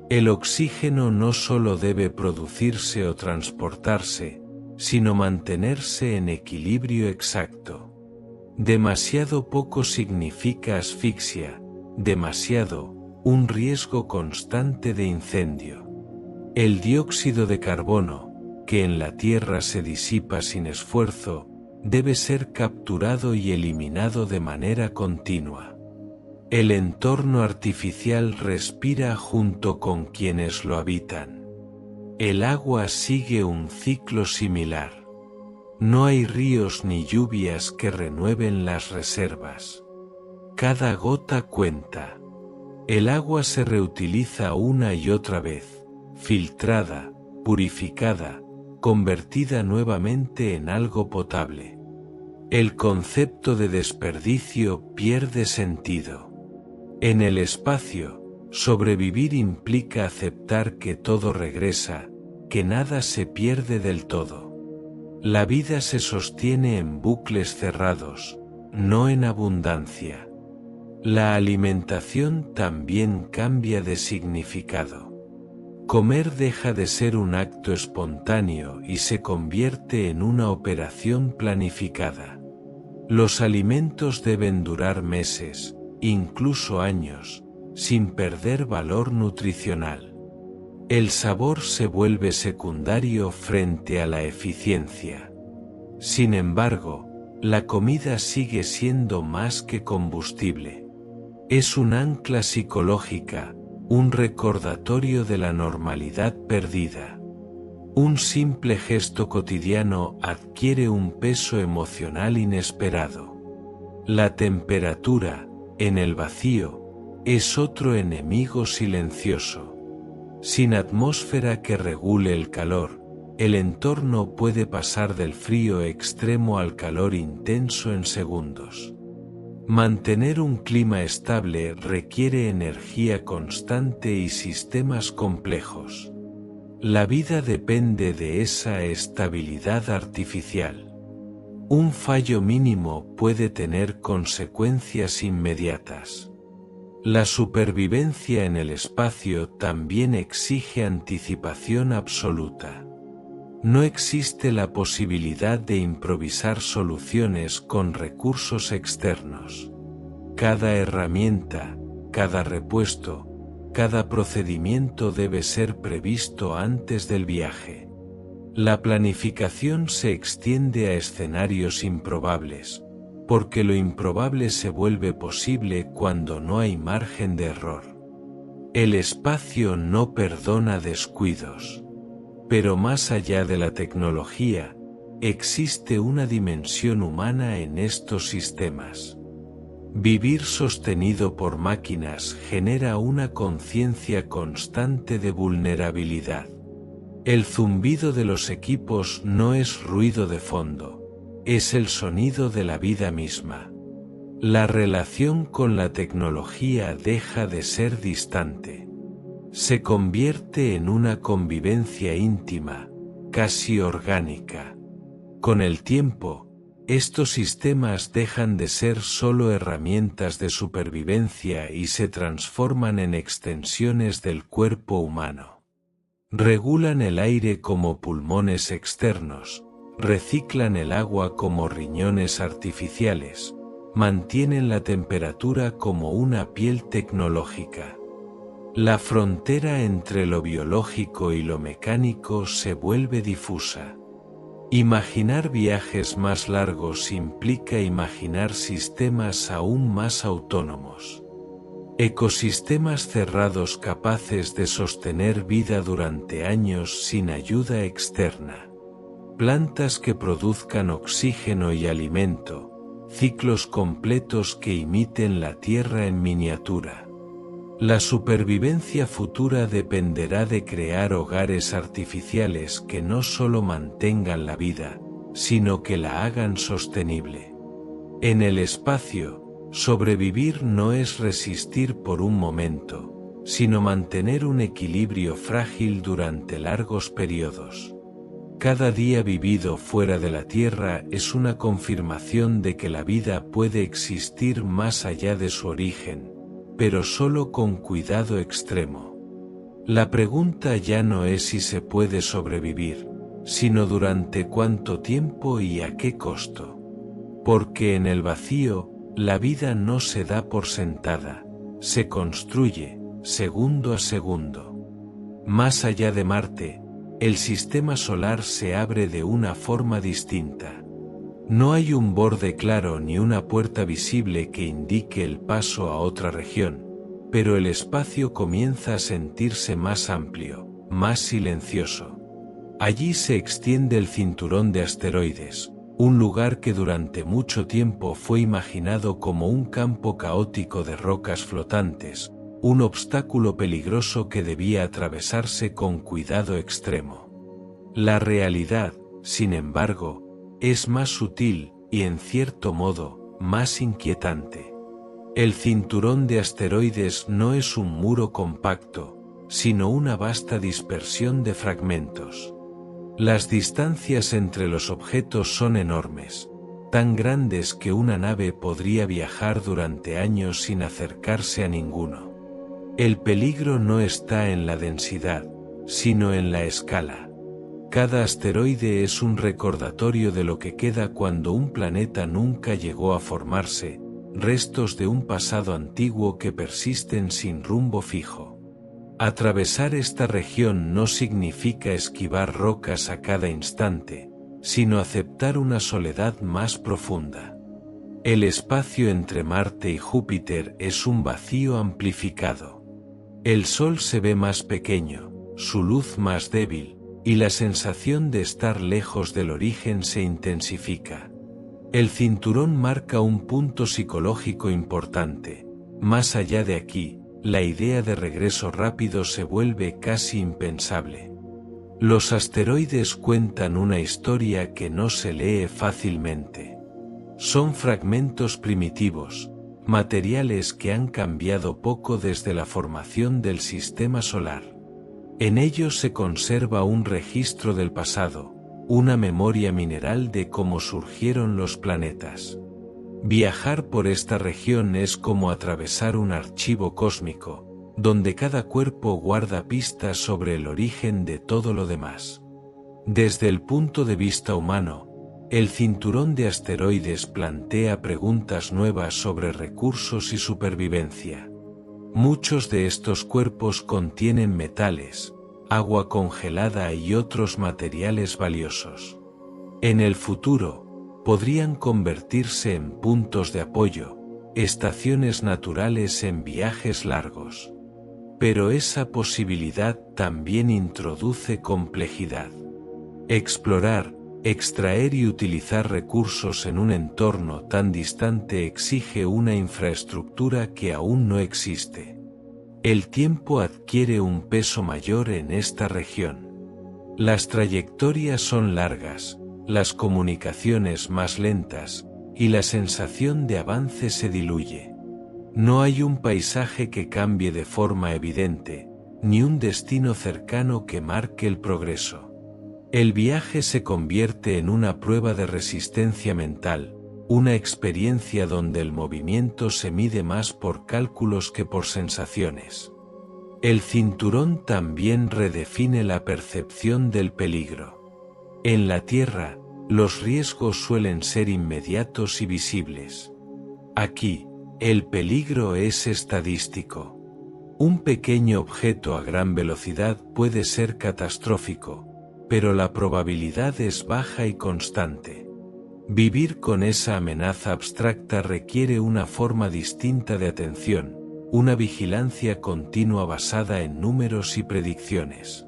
El oxígeno no solo debe producirse o transportarse, sino mantenerse en equilibrio exacto. Demasiado poco significa asfixia, demasiado, un riesgo constante de incendio. El dióxido de carbono, que en la Tierra se disipa sin esfuerzo, debe ser capturado y eliminado de manera continua. El entorno artificial respira junto con quienes lo habitan. El agua sigue un ciclo similar. No hay ríos ni lluvias que renueven las reservas. Cada gota cuenta. El agua se reutiliza una y otra vez, filtrada, purificada, convertida nuevamente en algo potable. El concepto de desperdicio pierde sentido. En el espacio, sobrevivir implica aceptar que todo regresa, que nada se pierde del todo. La vida se sostiene en bucles cerrados, no en abundancia. La alimentación también cambia de significado. Comer deja de ser un acto espontáneo y se convierte en una operación planificada. Los alimentos deben durar meses, incluso años, sin perder valor nutricional. El sabor se vuelve secundario frente a la eficiencia. Sin embargo, la comida sigue siendo más que combustible. Es un ancla psicológica, un recordatorio de la normalidad perdida. Un simple gesto cotidiano adquiere un peso emocional inesperado. La temperatura, en el vacío, es otro enemigo silencioso. Sin atmósfera que regule el calor, el entorno puede pasar del frío extremo al calor intenso en segundos. Mantener un clima estable requiere energía constante y sistemas complejos. La vida depende de esa estabilidad artificial. Un fallo mínimo puede tener consecuencias inmediatas. La supervivencia en el espacio también exige anticipación absoluta. No existe la posibilidad de improvisar soluciones con recursos externos. Cada herramienta, cada repuesto, cada procedimiento debe ser previsto antes del viaje. La planificación se extiende a escenarios improbables, porque lo improbable se vuelve posible cuando no hay margen de error. El espacio no perdona descuidos. Pero más allá de la tecnología, existe una dimensión humana en estos sistemas. Vivir sostenido por máquinas genera una conciencia constante de vulnerabilidad. El zumbido de los equipos no es ruido de fondo, es el sonido de la vida misma. La relación con la tecnología deja de ser distante. Se convierte en una convivencia íntima, casi orgánica. Con el tiempo, estos sistemas dejan de ser solo herramientas de supervivencia y se transforman en extensiones del cuerpo humano. Regulan el aire como pulmones externos, reciclan el agua como riñones artificiales, mantienen la temperatura como una piel tecnológica. La frontera entre lo biológico y lo mecánico se vuelve difusa. Imaginar viajes más largos implica imaginar sistemas aún más autónomos. Ecosistemas cerrados capaces de sostener vida durante años sin ayuda externa. Plantas que produzcan oxígeno y alimento, ciclos completos que imiten la Tierra en miniatura. La supervivencia futura dependerá de crear hogares artificiales que no solo mantengan la vida, sino que la hagan sostenible. En el espacio, sobrevivir no es resistir por un momento, sino mantener un equilibrio frágil durante largos periodos. Cada día vivido fuera de la Tierra es una confirmación de que la vida puede existir más allá de su origen, pero solo con cuidado extremo. La pregunta ya no es si se puede sobrevivir, sino durante cuánto tiempo y a qué costo. Porque en el vacío, la vida no se da por sentada, se construye, segundo a segundo. Más allá de Marte, el sistema solar se abre de una forma distinta. No hay un borde claro ni una puerta visible que indique el paso a otra región, pero el espacio comienza a sentirse más amplio, más silencioso. Allí se extiende el cinturón de asteroides, un lugar que durante mucho tiempo fue imaginado como un campo caótico de rocas flotantes, un obstáculo peligroso que debía atravesarse con cuidado extremo. La realidad, sin embargo, es más sutil y, en cierto modo, más inquietante. El cinturón de asteroides no es un muro compacto, sino una vasta dispersión de fragmentos. Las distancias entre los objetos son enormes, tan grandes que una nave podría viajar durante años sin acercarse a ninguno. El peligro no está en la densidad, sino en la escala. Cada asteroide es un recordatorio de lo que queda cuando un planeta nunca llegó a formarse, restos de un pasado antiguo que persisten sin rumbo fijo. Atravesar esta región no significa esquivar rocas a cada instante, sino aceptar una soledad más profunda. El espacio entre Marte y Júpiter es un vacío amplificado. El Sol se ve más pequeño, su luz más débil, y la sensación de estar lejos del origen se intensifica. El cinturón marca un punto psicológico importante. Más allá de aquí, la idea de regreso rápido se vuelve casi impensable. Los asteroides cuentan una historia que no se lee fácilmente. Son fragmentos primitivos, materiales que han cambiado poco desde la formación del sistema solar. En ellos se conserva un registro del pasado, una memoria mineral de cómo surgieron los planetas. Viajar por esta región es como atravesar un archivo cósmico, donde cada cuerpo guarda pistas sobre el origen de todo lo demás. Desde el punto de vista humano, el cinturón de asteroides plantea preguntas nuevas sobre recursos y supervivencia. Muchos de estos cuerpos contienen metales, agua congelada y otros materiales valiosos. En el futuro, podrían convertirse en puntos de apoyo, estaciones naturales en viajes largos. Pero esa posibilidad también introduce complejidad. Explorar, extraer y utilizar recursos en un entorno tan distante exige una infraestructura que aún no existe. El tiempo adquiere un peso mayor en esta región. Las trayectorias son largas, las comunicaciones más lentas, y la sensación de avance se diluye. No hay un paisaje que cambie de forma evidente, ni un destino cercano que marque el progreso. El viaje se convierte en una prueba de resistencia mental, una experiencia donde el movimiento se mide más por cálculos que por sensaciones. El cinturón también redefine la percepción del peligro. En la Tierra, los riesgos suelen ser inmediatos y visibles. Aquí, el peligro es estadístico. Un pequeño objeto a gran velocidad puede ser catastrófico, pero la probabilidad es baja y constante. Vivir con esa amenaza abstracta requiere una forma distinta de atención, una vigilancia continua basada en números y predicciones.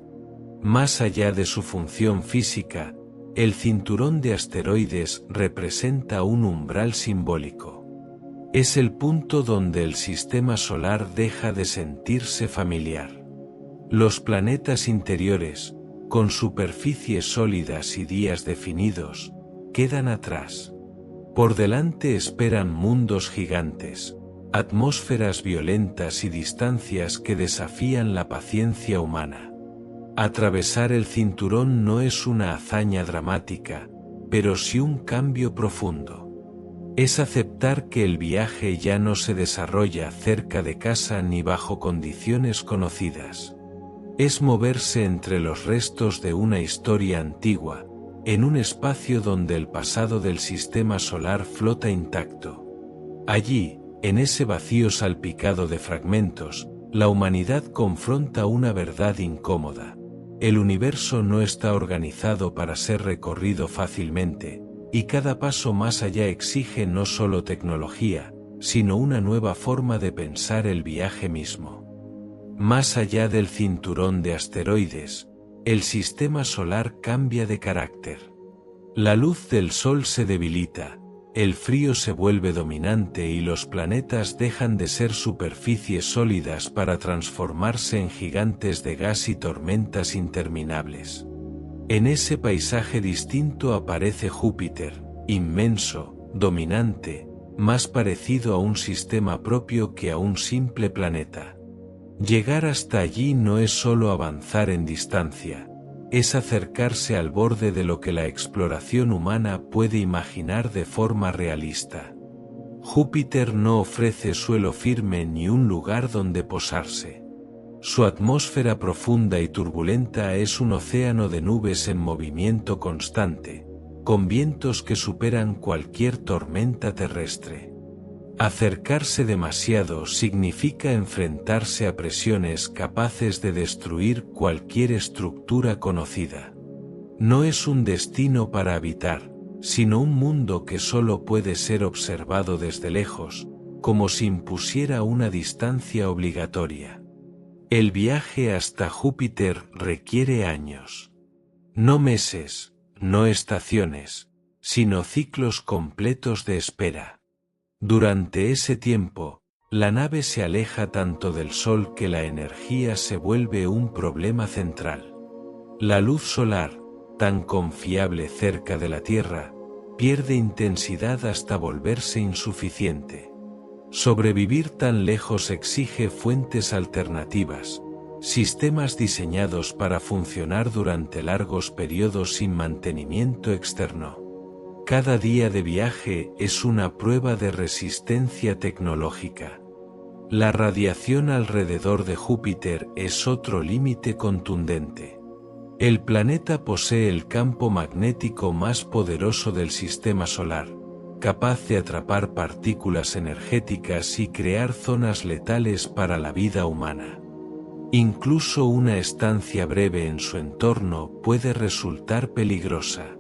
Más allá de su función física, el cinturón de asteroides representa un umbral simbólico. Es el punto donde el sistema solar deja de sentirse familiar. Los planetas interiores, con superficies sólidas y días definidos, quedan atrás. Por delante esperan mundos gigantes, atmósferas violentas y distancias que desafían la paciencia humana. Atravesar el cinturón no es una hazaña dramática, pero sí un cambio profundo. Es aceptar que el viaje ya no se desarrolla cerca de casa ni bajo condiciones conocidas. Es moverse entre los restos de una historia antigua, en un espacio donde el pasado del sistema solar flota intacto. Allí, en ese vacío salpicado de fragmentos, la humanidad confronta una verdad incómoda. El universo no está organizado para ser recorrido fácilmente, y cada paso más allá exige no solo tecnología, sino una nueva forma de pensar el viaje mismo. Más allá del cinturón de asteroides, el sistema solar cambia de carácter. La luz del Sol se debilita, el frío se vuelve dominante y los planetas dejan de ser superficies sólidas para transformarse en gigantes de gas y tormentas interminables. En ese paisaje distinto aparece Júpiter, inmenso, dominante, más parecido a un sistema propio que a un simple planeta. Llegar hasta allí no es solo avanzar en distancia, es acercarse al borde de lo que la exploración humana puede imaginar de forma realista. Júpiter no ofrece suelo firme ni un lugar donde posarse. Su atmósfera profunda y turbulenta es un océano de nubes en movimiento constante, con vientos que superan cualquier tormenta terrestre. Acercarse demasiado significa enfrentarse a presiones capaces de destruir cualquier estructura conocida. No es un destino para habitar, sino un mundo que solo puede ser observado desde lejos, como si impusiera una distancia obligatoria. El viaje hasta Júpiter requiere años. No meses, no estaciones, sino ciclos completos de espera. Durante ese tiempo, la nave se aleja tanto del Sol que la energía se vuelve un problema central. La luz solar, tan confiable cerca de la Tierra, pierde intensidad hasta volverse insuficiente. Sobrevivir tan lejos exige fuentes alternativas, sistemas diseñados para funcionar durante largos periodos sin mantenimiento externo. Cada día de viaje es una prueba de resistencia tecnológica. La radiación alrededor de Júpiter es otro límite contundente. El planeta posee el campo magnético más poderoso del sistema solar, capaz de atrapar partículas energéticas y crear zonas letales para la vida humana. Incluso una estancia breve en su entorno puede resultar peligrosa.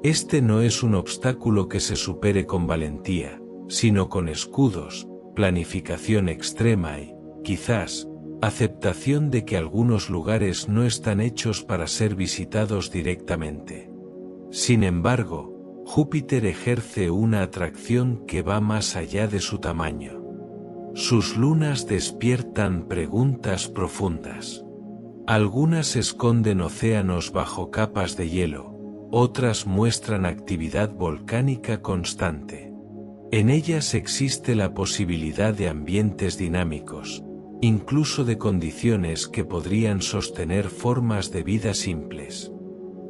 Este no es un obstáculo que se supere con valentía, sino con escudos, planificación extrema y, quizás, aceptación de que algunos lugares no están hechos para ser visitados directamente. Sin embargo, Júpiter ejerce una atracción que va más allá de su tamaño. Sus lunas despiertan preguntas profundas. Algunas esconden océanos bajo capas de hielo, otras muestran actividad volcánica constante. En ellas existe la posibilidad de ambientes dinámicos, incluso de condiciones que podrían sostener formas de vida simples.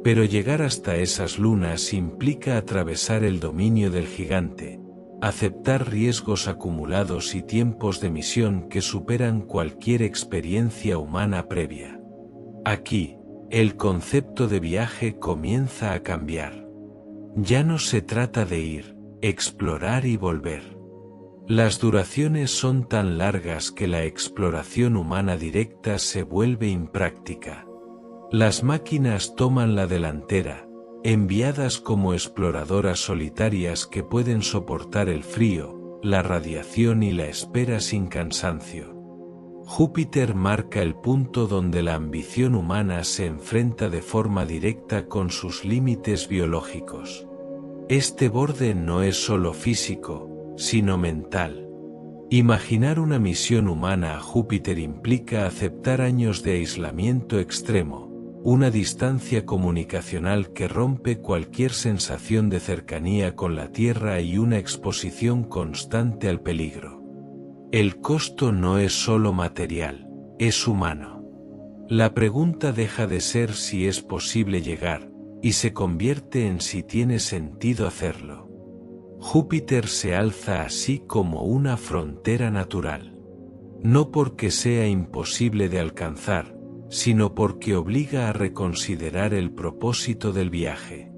Pero llegar hasta esas lunas implica atravesar el dominio del gigante, aceptar riesgos acumulados y tiempos de misión que superan cualquier experiencia humana previa. Aquí, el concepto de viaje comienza a cambiar. Ya no se trata de ir, explorar y volver. Las duraciones son tan largas que la exploración humana directa se vuelve impráctica. Las máquinas toman la delantera, enviadas como exploradoras solitarias que pueden soportar el frío, la radiación y la espera sin cansancio. Júpiter marca el punto donde la ambición humana se enfrenta de forma directa con sus límites biológicos. Este borde no es solo físico, sino mental. Imaginar una misión humana a Júpiter implica aceptar años de aislamiento extremo, una distancia comunicacional que rompe cualquier sensación de cercanía con la Tierra y una exposición constante al peligro. El costo no es solo material, es humano. La pregunta deja de ser si es posible llegar, y se convierte en si tiene sentido hacerlo. Júpiter se alza así como una frontera natural. No porque sea imposible de alcanzar, sino porque obliga a reconsiderar el propósito del viaje.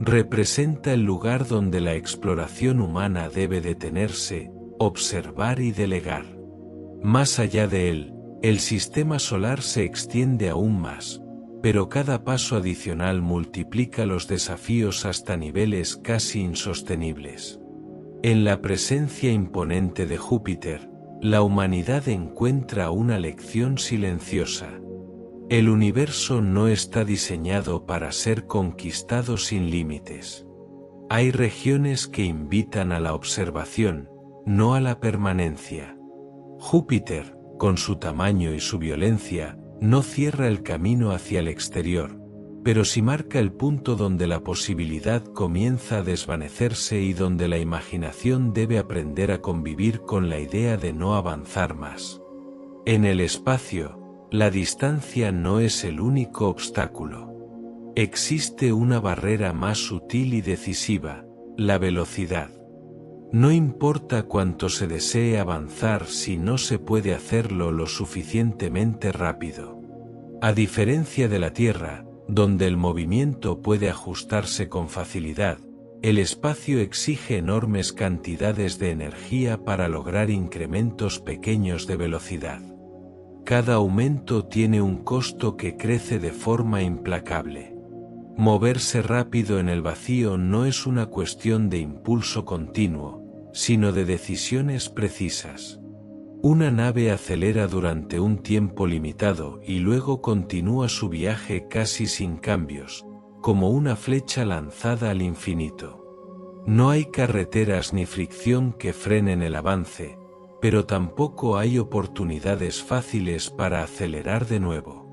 Representa el lugar donde la exploración humana debe detenerse, observar y delegar. Más allá de él, el sistema solar se extiende aún más, pero cada paso adicional multiplica los desafíos hasta niveles casi insostenibles. En la presencia imponente de Júpiter, la humanidad encuentra una lección silenciosa. El universo no está diseñado para ser conquistado sin límites. Hay regiones que invitan a la observación, no a la permanencia. Júpiter, con su tamaño y su violencia, no cierra el camino hacia el exterior, pero sí marca el punto donde la posibilidad comienza a desvanecerse y donde la imaginación debe aprender a convivir con la idea de no avanzar más. En el espacio, la distancia no es el único obstáculo. Existe una barrera más sutil y decisiva, la velocidad. No importa cuánto se desee avanzar si no se puede hacerlo lo suficientemente rápido. A diferencia de la Tierra, donde el movimiento puede ajustarse con facilidad, el espacio exige enormes cantidades de energía para lograr incrementos pequeños de velocidad. Cada aumento tiene un costo que crece de forma implacable. Moverse rápido en el vacío no es una cuestión de impulso continuo, sino de decisiones precisas. Una nave acelera durante un tiempo limitado y luego continúa su viaje casi sin cambios, como una flecha lanzada al infinito. No hay carreteras ni fricción que frenen el avance, pero tampoco hay oportunidades fáciles para acelerar de nuevo.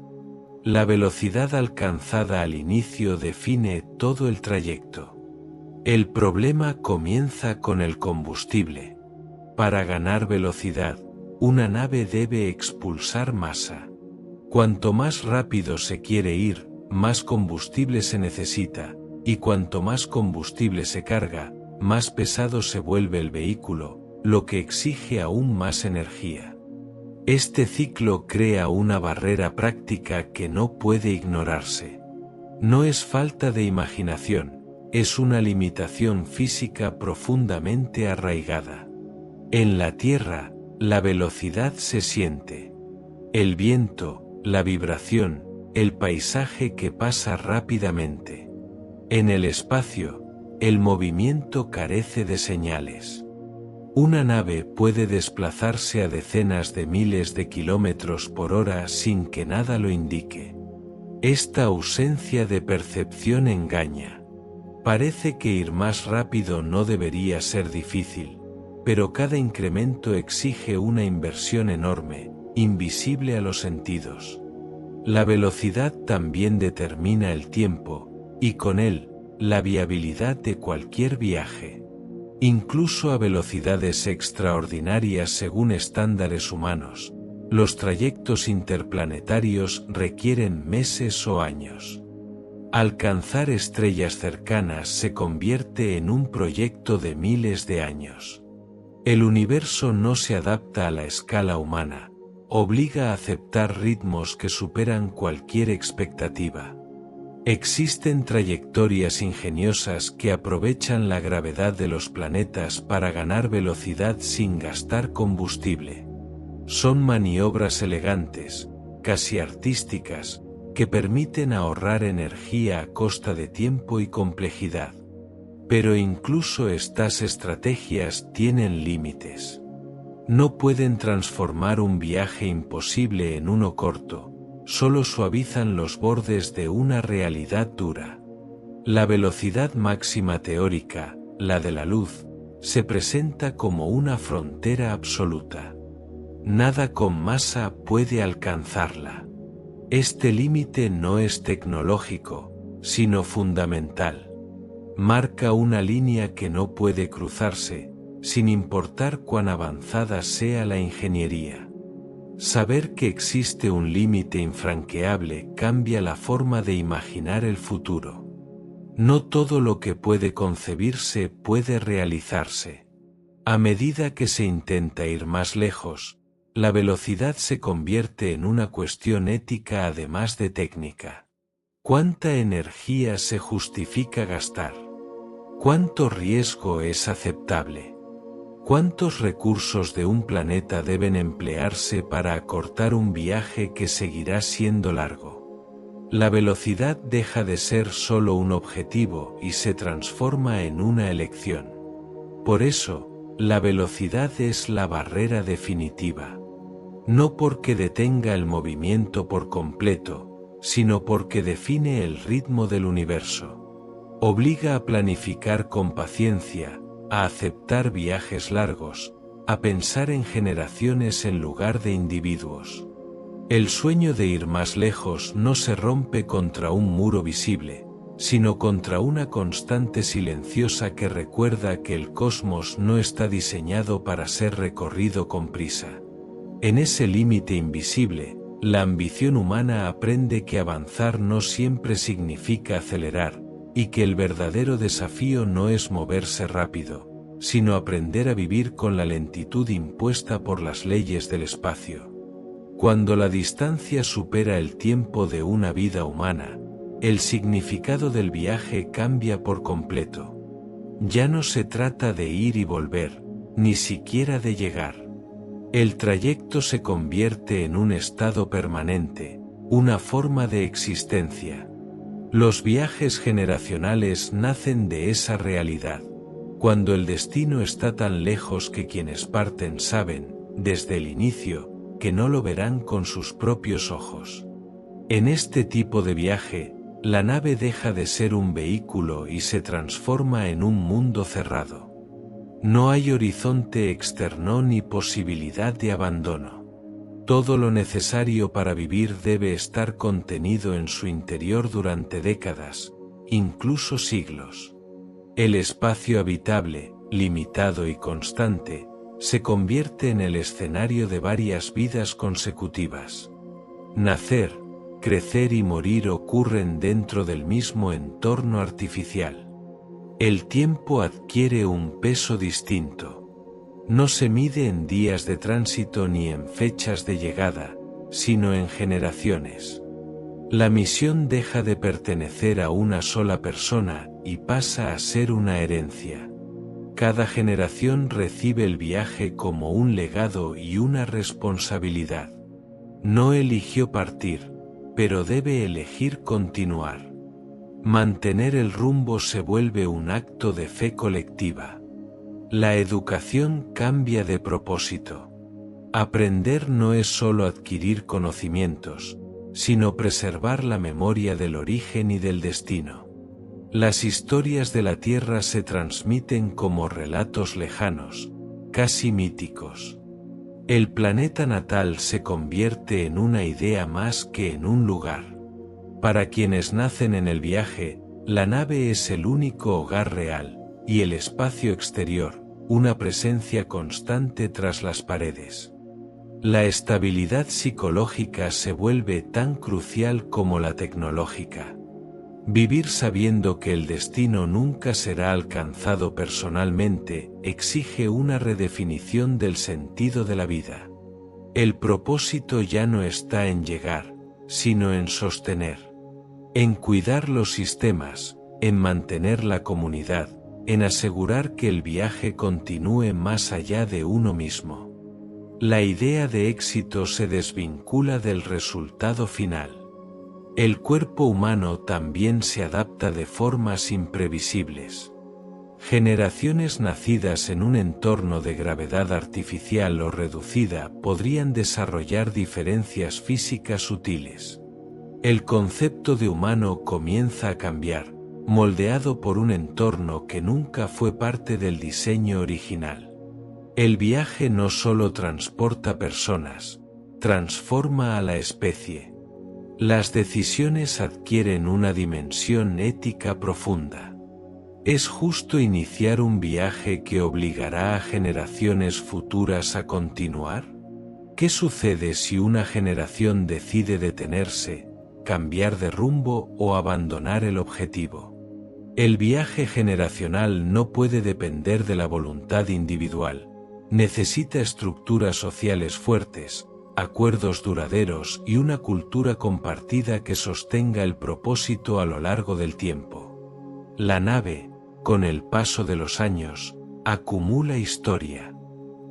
La velocidad alcanzada al inicio define todo el trayecto. El problema comienza con el combustible. Para ganar velocidad, una nave debe expulsar masa. Cuanto más rápido se quiere ir, más combustible se necesita, y cuanto más combustible se carga, más pesado se vuelve el vehículo, lo que exige aún más energía. Este ciclo crea una barrera práctica que no puede ignorarse. No es falta de imaginación, es una limitación física profundamente arraigada. En la Tierra, la velocidad se siente. El viento, la vibración, el paisaje que pasa rápidamente. En el espacio, el movimiento carece de señales. Una nave puede desplazarse a decenas de miles de kilómetros por hora sin que nada lo indique. Esta ausencia de percepción engaña. Parece que ir más rápido no debería ser difícil, pero cada incremento exige una inversión enorme, invisible a los sentidos. La velocidad también determina el tiempo, y con él, la viabilidad de cualquier viaje. Incluso a velocidades extraordinarias según estándares humanos, los trayectos interplanetarios requieren meses o años. Alcanzar estrellas cercanas se convierte en un proyecto de miles de años. El universo no se adapta a la escala humana, obliga a aceptar ritmos que superan cualquier expectativa. Existen trayectorias ingeniosas que aprovechan la gravedad de los planetas para ganar velocidad sin gastar combustible. Son maniobras elegantes, casi artísticas, que permiten ahorrar energía a costa de tiempo y complejidad. Pero incluso estas estrategias tienen límites. No pueden transformar un viaje imposible en uno corto, solo suavizan los bordes de una realidad dura. La velocidad máxima teórica, la de la luz, se presenta como una frontera absoluta. Nada con masa puede alcanzarla. Este límite no es tecnológico, sino fundamental. Marca una línea que no puede cruzarse, sin importar cuán avanzada sea la ingeniería. Saber que existe un límite infranqueable cambia la forma de imaginar el futuro. No todo lo que puede concebirse puede realizarse. A medida que se intenta ir más lejos, la velocidad se convierte en una cuestión ética además de técnica. ¿Cuánta energía se justifica gastar? ¿Cuánto riesgo es aceptable? ¿Cuántos recursos de un planeta deben emplearse para acortar un viaje que seguirá siendo largo? La velocidad deja de ser solo un objetivo y se transforma en una elección. Por eso, la velocidad es la barrera definitiva. No porque detenga el movimiento por completo, sino porque define el ritmo del universo. Obliga a planificar con paciencia, a aceptar viajes largos, a pensar en generaciones en lugar de individuos. El sueño de ir más lejos no se rompe contra un muro visible, sino contra una constante silenciosa que recuerda que el cosmos no está diseñado para ser recorrido con prisa. En ese límite invisible, la ambición humana aprende que avanzar no siempre significa acelerar, y que el verdadero desafío no es moverse rápido, sino aprender a vivir con la lentitud impuesta por las leyes del espacio. Cuando la distancia supera el tiempo de una vida humana, el significado del viaje cambia por completo. Ya no se trata de ir y volver, ni siquiera de llegar. El trayecto se convierte en un estado permanente, una forma de existencia. Los viajes generacionales nacen de esa realidad, cuando el destino está tan lejos que quienes parten saben, desde el inicio, que no lo verán con sus propios ojos. En este tipo de viaje, la nave deja de ser un vehículo y se transforma en un mundo cerrado. No hay horizonte externo ni posibilidad de abandono. Todo lo necesario para vivir debe estar contenido en su interior durante décadas, incluso siglos. El espacio habitable, limitado y constante, se convierte en el escenario de varias vidas consecutivas. Nacer, crecer y morir ocurren dentro del mismo entorno artificial. El tiempo adquiere un peso distinto. No se mide en días de tránsito ni en fechas de llegada, sino en generaciones. La misión deja de pertenecer a una sola persona y pasa a ser una herencia. Cada generación recibe el viaje como un legado y una responsabilidad. No eligió partir, pero debe elegir continuar. Mantener el rumbo se vuelve un acto de fe colectiva. La educación cambia de propósito. Aprender no es solo adquirir conocimientos, sino preservar la memoria del origen y del destino. Las historias de la Tierra se transmiten como relatos lejanos, casi míticos. El planeta natal se convierte en una idea más que en un lugar. Para quienes nacen en el viaje, la nave es el único hogar real, y el espacio exterior, una presencia constante tras las paredes. La estabilidad psicológica se vuelve tan crucial como la tecnológica. Vivir sabiendo que el destino nunca será alcanzado personalmente exige una redefinición del sentido de la vida. El propósito ya no está en llegar, sino en sostener. En cuidar los sistemas, en mantener la comunidad, en asegurar que el viaje continúe más allá de uno mismo. La idea de éxito se desvincula del resultado final. El cuerpo humano también se adapta de formas imprevisibles. Generaciones nacidas en un entorno de gravedad artificial o reducida podrían desarrollar diferencias físicas sutiles. El concepto de humano comienza a cambiar, moldeado por un entorno que nunca fue parte del diseño original. El viaje no solo transporta personas, transforma a la especie. Las decisiones adquieren una dimensión ética profunda. ¿Es justo iniciar un viaje que obligará a generaciones futuras a continuar? ¿Qué sucede si una generación decide detenerse, cambiar de rumbo o abandonar el objetivo? El viaje generacional no puede depender de la voluntad individual. Necesita estructuras sociales fuertes, acuerdos duraderos y una cultura compartida que sostenga el propósito a lo largo del tiempo. La nave, con el paso de los años, acumula historia.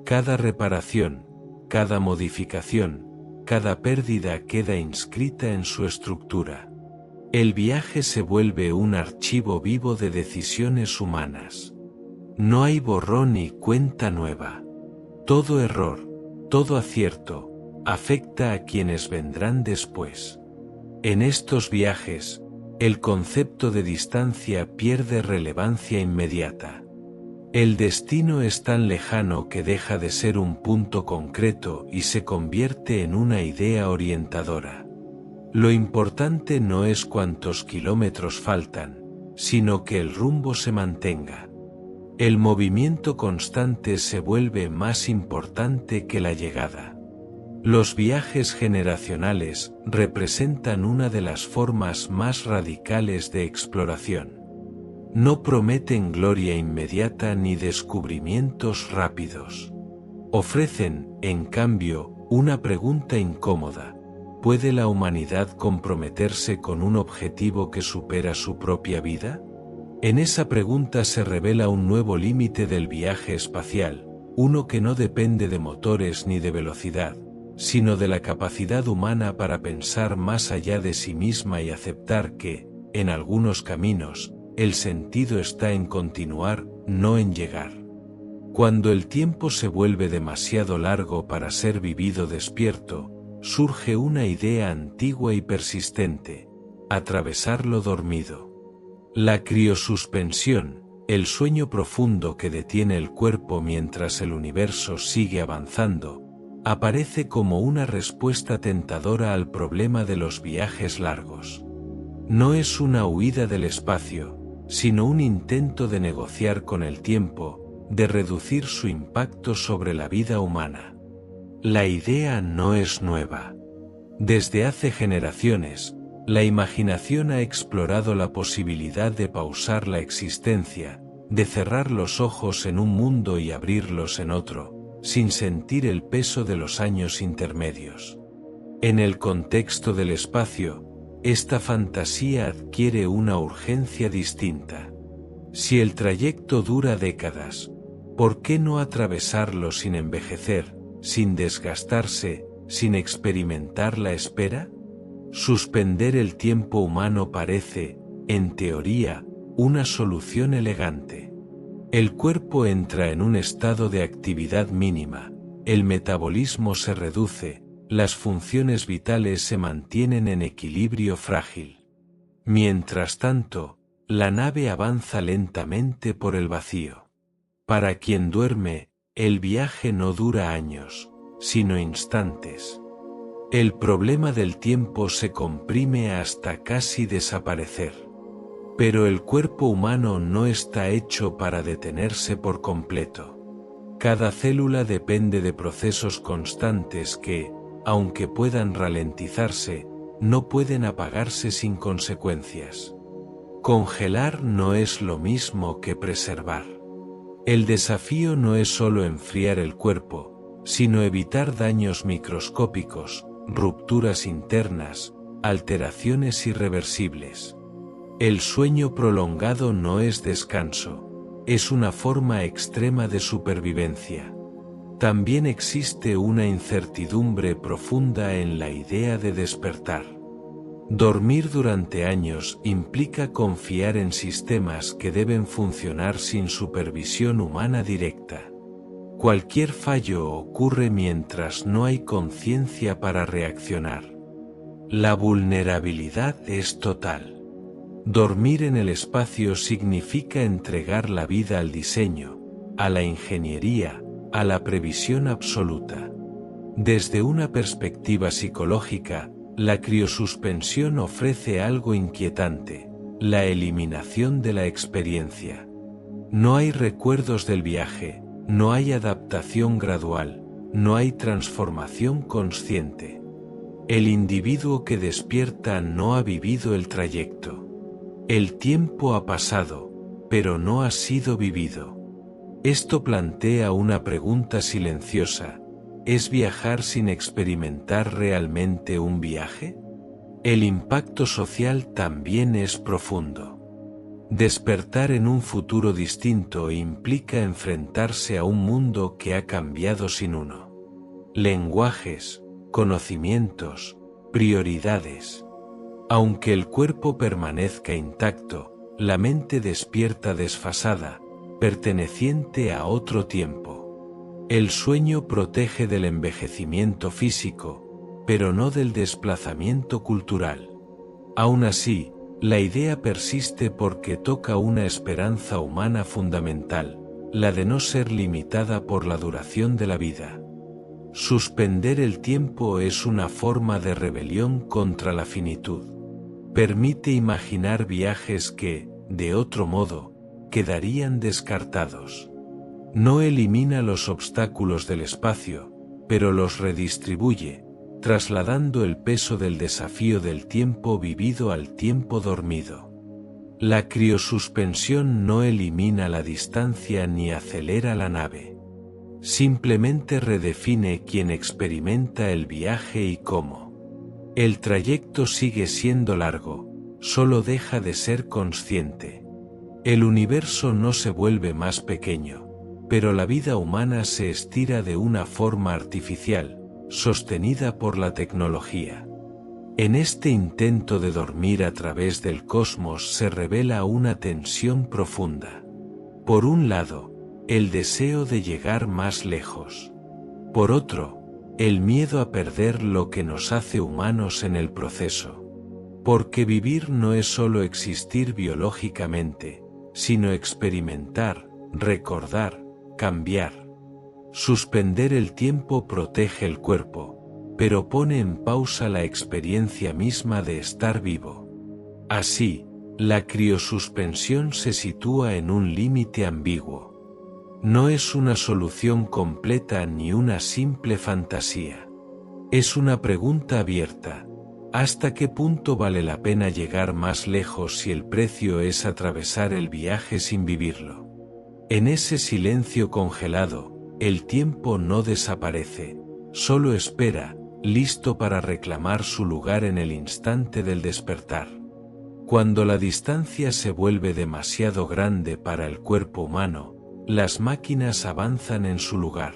Cada reparación, cada modificación, cada pérdida queda inscrita en su estructura. El viaje se vuelve un archivo vivo de decisiones humanas. No hay borrón ni cuenta nueva. Todo error, todo acierto, afecta a quienes vendrán después. En estos viajes, el concepto de distancia pierde relevancia inmediata. El destino es tan lejano que deja de ser un punto concreto y se convierte en una idea orientadora. Lo importante no es cuántos kilómetros faltan, sino que el rumbo se mantenga. El movimiento constante se vuelve más importante que la llegada. Los viajes generacionales representan una de las formas más radicales de exploración. No prometen gloria inmediata ni descubrimientos rápidos. Ofrecen, en cambio, una pregunta incómoda. ¿Puede la humanidad comprometerse con un objetivo que supera su propia vida? En esa pregunta se revela un nuevo límite del viaje espacial, uno que no depende de motores ni de velocidad, sino de la capacidad humana para pensar más allá de sí misma y aceptar que, en algunos caminos, el sentido está en continuar, no en llegar. Cuando el tiempo se vuelve demasiado largo para ser vivido despierto, surge una idea antigua y persistente: atravesarlo dormido. La criosuspensión, el sueño profundo que detiene el cuerpo mientras el universo sigue avanzando, aparece como una respuesta tentadora al problema de los viajes largos. No es una huida del espacio, sino un intento de negociar con el tiempo, de reducir su impacto sobre la vida humana. La idea no es nueva. Desde hace generaciones, la imaginación ha explorado la posibilidad de pausar la existencia, de cerrar los ojos en un mundo y abrirlos en otro, sin sentir el peso de los años intermedios. En el contexto del espacio, esta fantasía adquiere una urgencia distinta. Si el trayecto dura décadas, ¿por qué no atravesarlo sin envejecer, sin desgastarse, sin experimentar la espera? Suspender el tiempo humano parece, en teoría, una solución elegante. El cuerpo entra en un estado de actividad mínima, el metabolismo se reduce, las funciones vitales se mantienen en equilibrio frágil. Mientras tanto, la nave avanza lentamente por el vacío. Para quien duerme, el viaje no dura años, sino instantes. El problema del tiempo se comprime hasta casi desaparecer. Pero el cuerpo humano no está hecho para detenerse por completo. Cada célula depende de procesos constantes que, aunque puedan ralentizarse, no pueden apagarse sin consecuencias. Congelar no es lo mismo que preservar. El desafío no es solo enfriar el cuerpo, sino evitar daños microscópicos, rupturas internas, alteraciones irreversibles. El sueño prolongado no es descanso, es una forma extrema de supervivencia. También existe una incertidumbre profunda en la idea de despertar. Dormir durante años implica confiar en sistemas que deben funcionar sin supervisión humana directa. Cualquier fallo ocurre mientras no hay conciencia para reaccionar. La vulnerabilidad es total. Dormir en el espacio significa entregar la vida al diseño, a la ingeniería, a la previsión absoluta. Desde una perspectiva psicológica, la criosuspensión ofrece algo inquietante: la eliminación de la experiencia. No hay recuerdos del viaje, no hay adaptación gradual, no hay transformación consciente. El individuo que despierta no ha vivido el trayecto. El tiempo ha pasado, pero no ha sido vivido. Esto plantea una pregunta silenciosa: ¿es viajar sin experimentar realmente un viaje? El impacto social también es profundo. Despertar en un futuro distinto implica enfrentarse a un mundo que ha cambiado sin uno. Lenguajes, conocimientos, prioridades. Aunque el cuerpo permanezca intacto, la mente despierta desfasada, perteneciente a otro tiempo. El sueño protege del envejecimiento físico, pero no del desplazamiento cultural. Aún así, la idea persiste porque toca una esperanza humana fundamental, la de no ser limitada por la duración de la vida. Suspender el tiempo es una forma de rebelión contra la finitud. Permite imaginar viajes que, de otro modo, quedarían descartados. No elimina los obstáculos del espacio, pero los redistribuye, trasladando el peso del desafío del tiempo vivido al tiempo dormido. La criosuspensión no elimina la distancia ni acelera la nave. Simplemente redefine quién experimenta el viaje y cómo. El trayecto sigue siendo largo, solo deja de ser consciente. El universo no se vuelve más pequeño, pero la vida humana se estira de una forma artificial, sostenida por la tecnología. En este intento de dormir a través del cosmos se revela una tensión profunda. Por un lado, el deseo de llegar más lejos. Por otro, el miedo a perder lo que nos hace humanos en el proceso. Porque vivir no es solo existir biológicamente, sino experimentar, recordar, cambiar. Suspender el tiempo protege el cuerpo, pero pone en pausa la experiencia misma de estar vivo. Así, la criosuspensión se sitúa en un límite ambiguo. No es una solución completa ni una simple fantasía. Es una pregunta abierta: ¿hasta qué punto vale la pena llegar más lejos si el precio es atravesar el viaje sin vivirlo? En ese silencio congelado, el tiempo no desaparece, solo espera, listo para reclamar su lugar en el instante del despertar. Cuando la distancia se vuelve demasiado grande para el cuerpo humano, las máquinas avanzan en su lugar.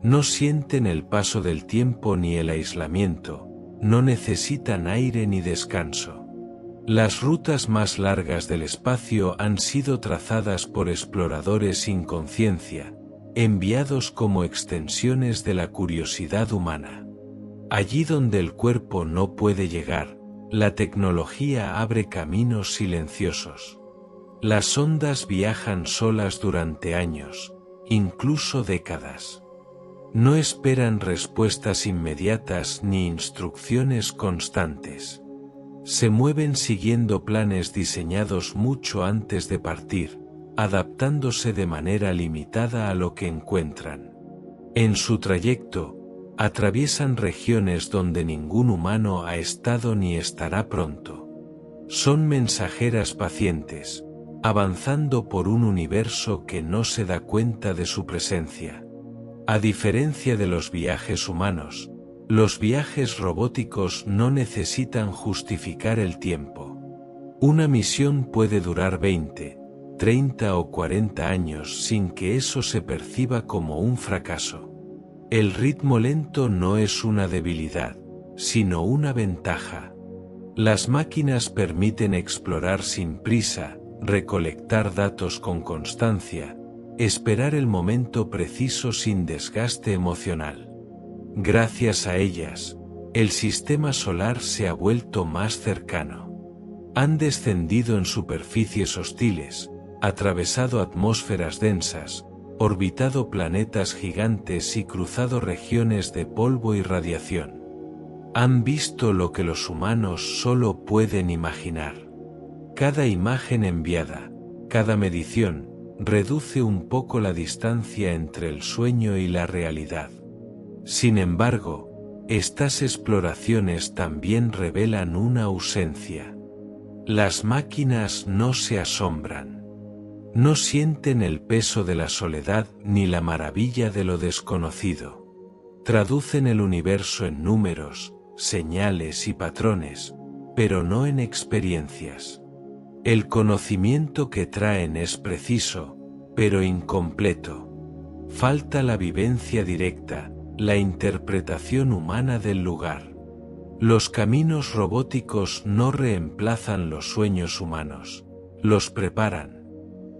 No sienten el paso del tiempo ni el aislamiento, no necesitan aire ni descanso. Las rutas más largas del espacio han sido trazadas por exploradores sin conciencia, enviados como extensiones de la curiosidad humana. Allí donde el cuerpo no puede llegar, la tecnología abre caminos silenciosos. Las sondas viajan solas durante años, incluso décadas. No esperan respuestas inmediatas ni instrucciones constantes. Se mueven siguiendo planes diseñados mucho antes de partir, adaptándose de manera limitada a lo que encuentran. En su trayecto, atraviesan regiones donde ningún humano ha estado ni estará pronto. Son mensajeras pacientes, avanzando por un universo que no se da cuenta de su presencia. A diferencia de los viajes humanos, los viajes robóticos no necesitan justificar el tiempo. Una misión puede durar 20, 30 o 40 años sin que eso se perciba como un fracaso. El ritmo lento no es una debilidad, sino una ventaja. Las máquinas permiten explorar sin prisa, recolectar datos con constancia, esperar el momento preciso sin desgaste emocional. Gracias a ellas, el sistema solar se ha vuelto más cercano. Han descendido en superficies hostiles, atravesado atmósferas densas, orbitado planetas gigantes y cruzado regiones de polvo y radiación. Han visto lo que los humanos solo pueden imaginar. Cada imagen enviada, cada medición, reduce un poco la distancia entre el sueño y la realidad. Sin embargo, estas exploraciones también revelan una ausencia. Las máquinas no se asombran. No sienten el peso de la soledad ni la maravilla de lo desconocido. Traducen el universo en números, señales y patrones, pero no en experiencias. El conocimiento que traen es preciso, pero incompleto. Falta la vivencia directa, la interpretación humana del lugar. Los caminos robóticos no reemplazan los sueños humanos, los preparan.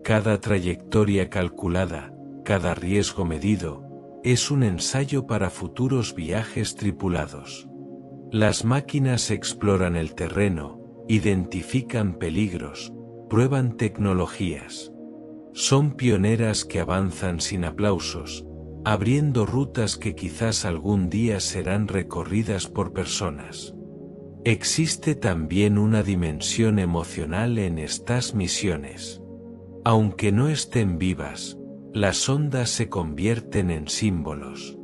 Cada trayectoria calculada, cada riesgo medido, es un ensayo para futuros viajes tripulados. Las máquinas exploran el terreno, identifican peligros, prueban tecnologías. Son pioneras que avanzan sin aplausos, abriendo rutas que quizás algún día serán recorridas por personas. Existe también una dimensión emocional en estas misiones. Aunque no estén vivas, las ondas se convierten en símbolos.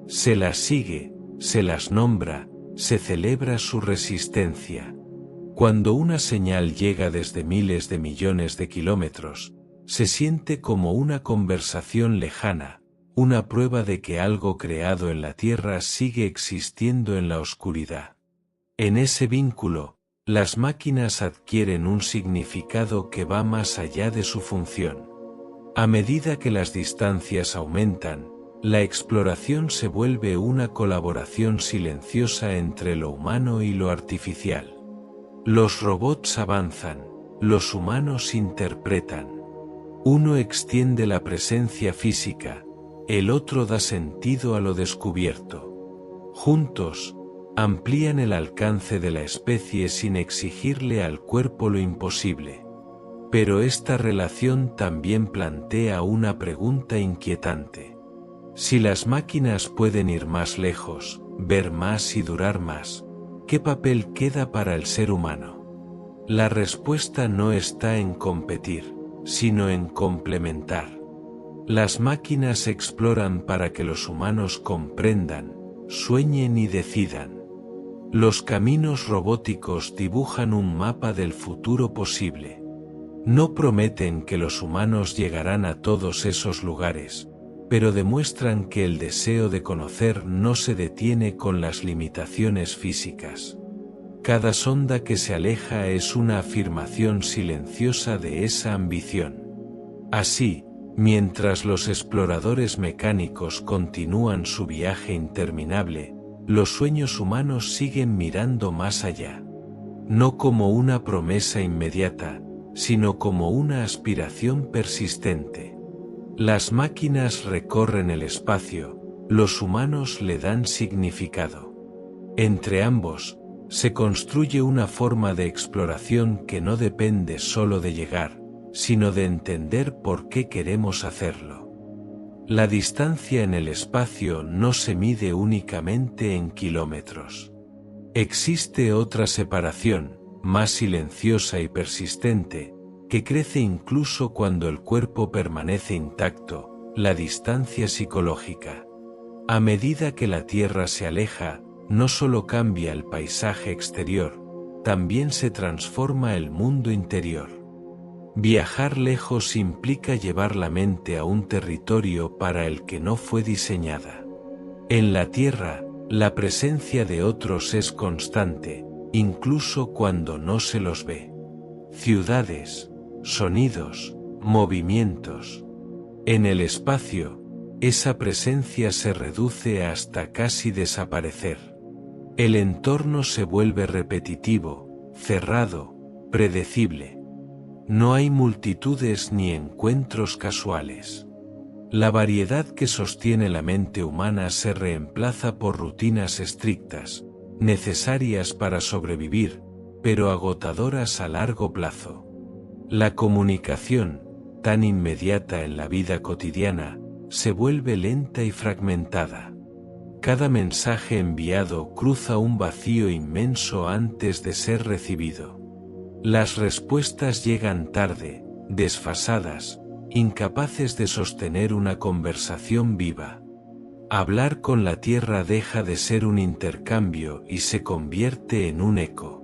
Se las sigue, se las nombra, se celebra su resistencia. Cuando una señal llega desde miles de millones de kilómetros, se siente como una conversación lejana, una prueba de que algo creado en la Tierra sigue existiendo en la oscuridad. En ese vínculo, las máquinas adquieren un significado que va más allá de su función. A medida que las distancias aumentan, la exploración se vuelve una colaboración silenciosa entre lo humano y lo artificial. Los robots avanzan, los humanos interpretan. Uno extiende la presencia física, el otro da sentido a lo descubierto. Juntos, amplían el alcance de la especie sin exigirle al cuerpo lo imposible. Pero esta relación también plantea una pregunta inquietante. Si las máquinas pueden ir más lejos, ver más y durar más, ¿qué papel queda para el ser humano? La respuesta no está en competir, sino en complementar. Las máquinas exploran para que los humanos comprendan, sueñen y decidan. Los caminos robóticos dibujan un mapa del futuro posible. No prometen que los humanos llegarán a todos esos lugares, pero demuestran que el deseo de conocer no se detiene con las limitaciones físicas. Cada sonda que se aleja es una afirmación silenciosa de esa ambición. Así, mientras los exploradores mecánicos continúan su viaje interminable, los sueños humanos siguen mirando más allá. No como una promesa inmediata, sino como una aspiración persistente. Las máquinas recorren el espacio, los humanos le dan significado. Entre ambos, se construye una forma de exploración que no depende solo de llegar, sino de entender por qué queremos hacerlo. La distancia en el espacio no se mide únicamente en kilómetros. Existe otra separación, más silenciosa y persistente, que crece incluso cuando el cuerpo permanece intacto, la distancia psicológica. A medida que la Tierra se aleja, no solo cambia el paisaje exterior, también se transforma el mundo interior. Viajar lejos implica llevar la mente a un territorio para el que no fue diseñada. En la Tierra, la presencia de otros es constante, incluso cuando no se los ve. Ciudades, sonidos, movimientos. En el espacio, esa presencia se reduce hasta casi desaparecer. El entorno se vuelve repetitivo, cerrado, predecible. No hay multitudes ni encuentros casuales. La variedad que sostiene la mente humana se reemplaza por rutinas estrictas, necesarias para sobrevivir, pero agotadoras a largo plazo. La comunicación, tan inmediata en la vida cotidiana, se vuelve lenta y fragmentada. Cada mensaje enviado cruza un vacío inmenso antes de ser recibido. Las respuestas llegan tarde, desfasadas, incapaces de sostener una conversación viva. Hablar con la Tierra deja de ser un intercambio y se convierte en un eco.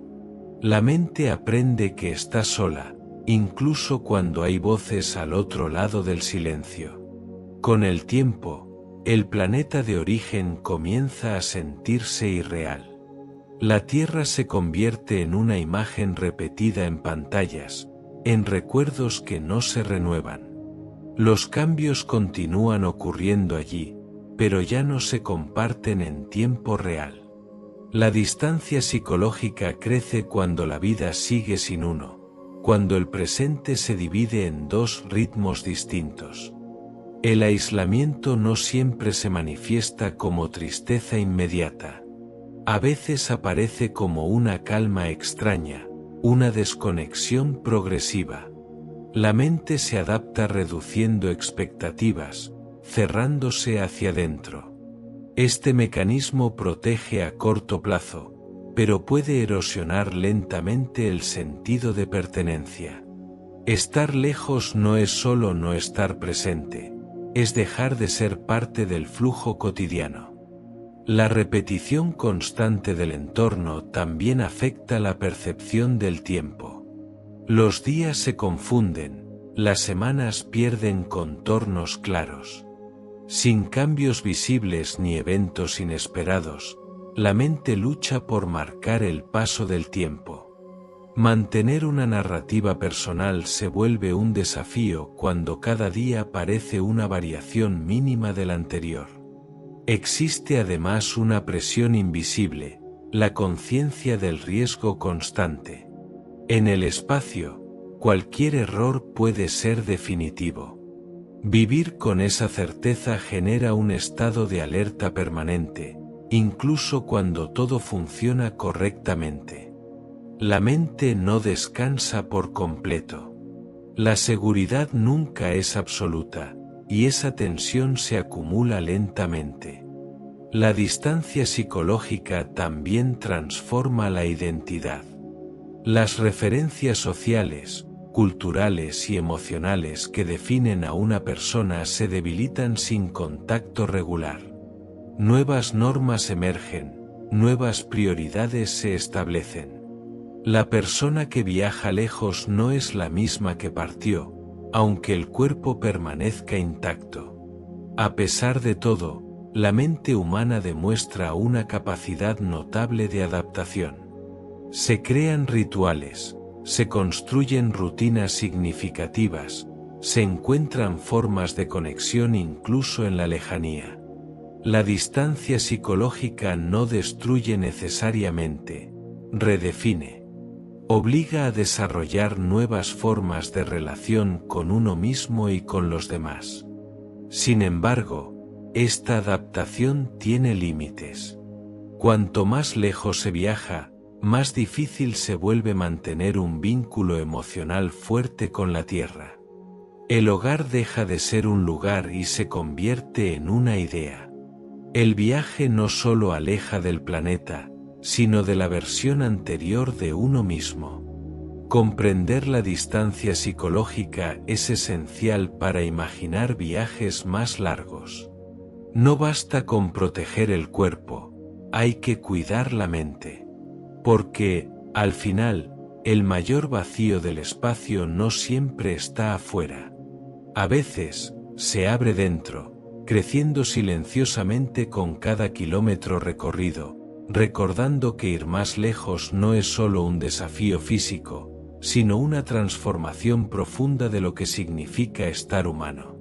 La mente aprende que está sola, incluso cuando hay voces al otro lado del silencio. Con el tiempo, el planeta de origen comienza a sentirse irreal. La Tierra se convierte en una imagen repetida en pantallas, en recuerdos que no se renuevan. Los cambios continúan ocurriendo allí, pero ya no se comparten en tiempo real. La distancia psicológica crece cuando la vida sigue sin uno, cuando el presente se divide en dos ritmos distintos. El aislamiento no siempre se manifiesta como tristeza inmediata. A veces aparece como una calma extraña, una desconexión progresiva. La mente se adapta reduciendo expectativas, cerrándose hacia adentro. Este mecanismo protege a corto plazo, pero puede erosionar lentamente el sentido de pertenencia. Estar lejos no es solo no estar presente, es dejar de ser parte del flujo cotidiano. La repetición constante del entorno también afecta la percepción del tiempo. Los días se confunden, las semanas pierden contornos claros. Sin cambios visibles ni eventos inesperados, la mente lucha por marcar el paso del tiempo. Mantener una narrativa personal se vuelve un desafío cuando cada día parece una variación mínima del anterior. Existe además una presión invisible, la conciencia del riesgo constante. En el espacio, cualquier error puede ser definitivo. Vivir con esa certeza genera un estado de alerta permanente, incluso cuando todo funciona correctamente. La mente no descansa por completo. La seguridad nunca es absoluta, y esa tensión se acumula lentamente. La distancia psicológica también transforma la identidad. Las referencias sociales, culturales y emocionales que definen a una persona se debilitan sin contacto regular. Nuevas normas emergen, nuevas prioridades se establecen. La persona que viaja lejos no es la misma que partió, aunque el cuerpo permanezca intacto. A pesar de todo, la mente humana demuestra una capacidad notable de adaptación. Se crean rituales, se construyen rutinas significativas, se encuentran formas de conexión incluso en la lejanía. La distancia psicológica no destruye necesariamente, redefine. Obliga a desarrollar nuevas formas de relación con uno mismo y con los demás. Sin embargo, esta adaptación tiene límites. Cuanto más lejos se viaja, más difícil se vuelve mantener un vínculo emocional fuerte con la Tierra. El hogar deja de ser un lugar y se convierte en una idea. El viaje no solo aleja del planeta, sino de la versión anterior de uno mismo. Comprender la distancia psicológica es esencial para imaginar viajes más largos. No basta con proteger el cuerpo, hay que cuidar la mente. Porque, al final, el mayor vacío del espacio no siempre está afuera. A veces, se abre dentro, creciendo silenciosamente con cada kilómetro recorrido, recordando que ir más lejos no es solo un desafío físico, sino una transformación profunda de lo que significa estar humano.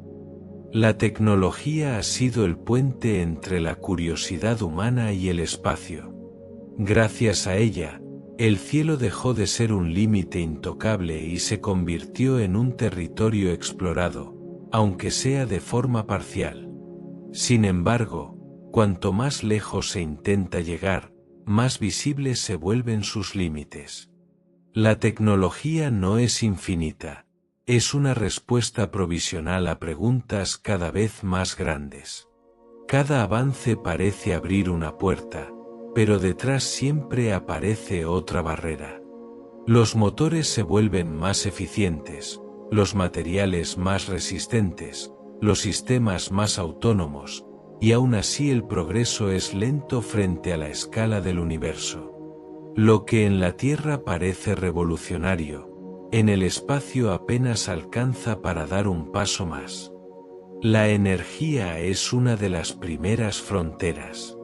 La tecnología ha sido el puente entre la curiosidad humana y el espacio. Gracias a ella, el cielo dejó de ser un límite intocable y se convirtió en un territorio explorado, aunque sea de forma parcial. Sin embargo, cuanto más lejos se intenta llegar, más visibles se vuelven sus límites. La tecnología no es infinita, es una respuesta provisional a preguntas cada vez más grandes. Cada avance parece abrir una puerta, pero detrás siempre aparece otra barrera. Los motores se vuelven más eficientes, los materiales más resistentes, los sistemas más autónomos, y aún así el progreso es lento frente a la escala del universo. Lo que en la Tierra parece revolucionario, en el espacio apenas alcanza para dar un paso más. La energía es una de las primeras fronteras.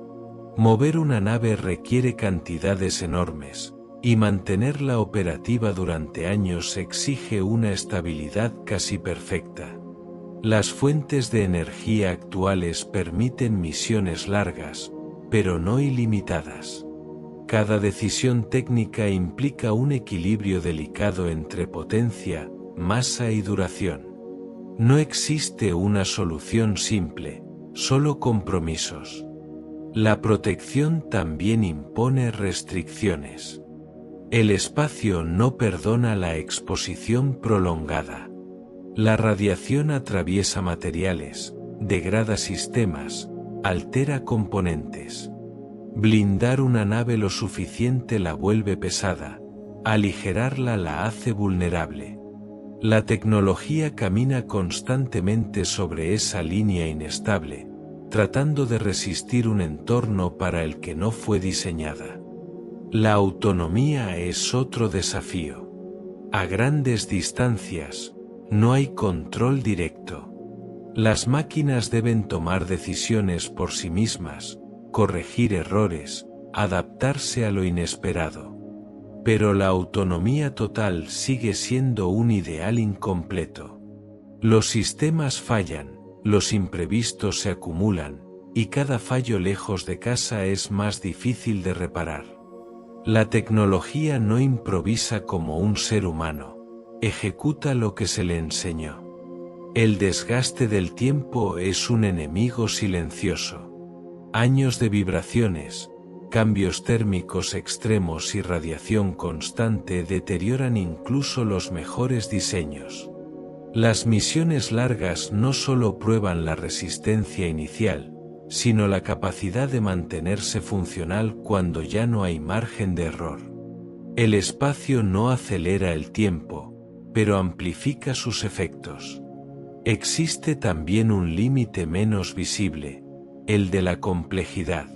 Mover una nave requiere cantidades enormes, y mantenerla operativa durante años exige una estabilidad casi perfecta. Las fuentes de energía actuales permiten misiones largas, pero no ilimitadas. Cada decisión técnica implica un equilibrio delicado entre potencia, masa y duración. No existe una solución simple, solo compromisos. La protección también impone restricciones. El espacio no perdona la exposición prolongada. La radiación atraviesa materiales, degrada sistemas, altera componentes. Blindar una nave lo suficiente la vuelve pesada, aligerarla la hace vulnerable. La tecnología camina constantemente sobre esa línea inestable, tratando de resistir un entorno para el que no fue diseñada. La autonomía es otro desafío. A grandes distancias, no hay control directo. Las máquinas deben tomar decisiones por sí mismas, corregir errores, adaptarse a lo inesperado. Pero la autonomía total sigue siendo un ideal incompleto. Los sistemas fallan, los imprevistos se acumulan, y cada fallo lejos de casa es más difícil de reparar. La tecnología no improvisa como un ser humano, ejecuta lo que se le enseñó. El desgaste del tiempo es un enemigo silencioso. Años de vibraciones, cambios térmicos extremos y radiación constante deterioran incluso los mejores diseños. Las misiones largas no solo prueban la resistencia inicial, sino la capacidad de mantenerse funcional cuando ya no hay margen de error. El espacio no acelera el tiempo, pero amplifica sus efectos. Existe también un límite menos visible, el de la complejidad.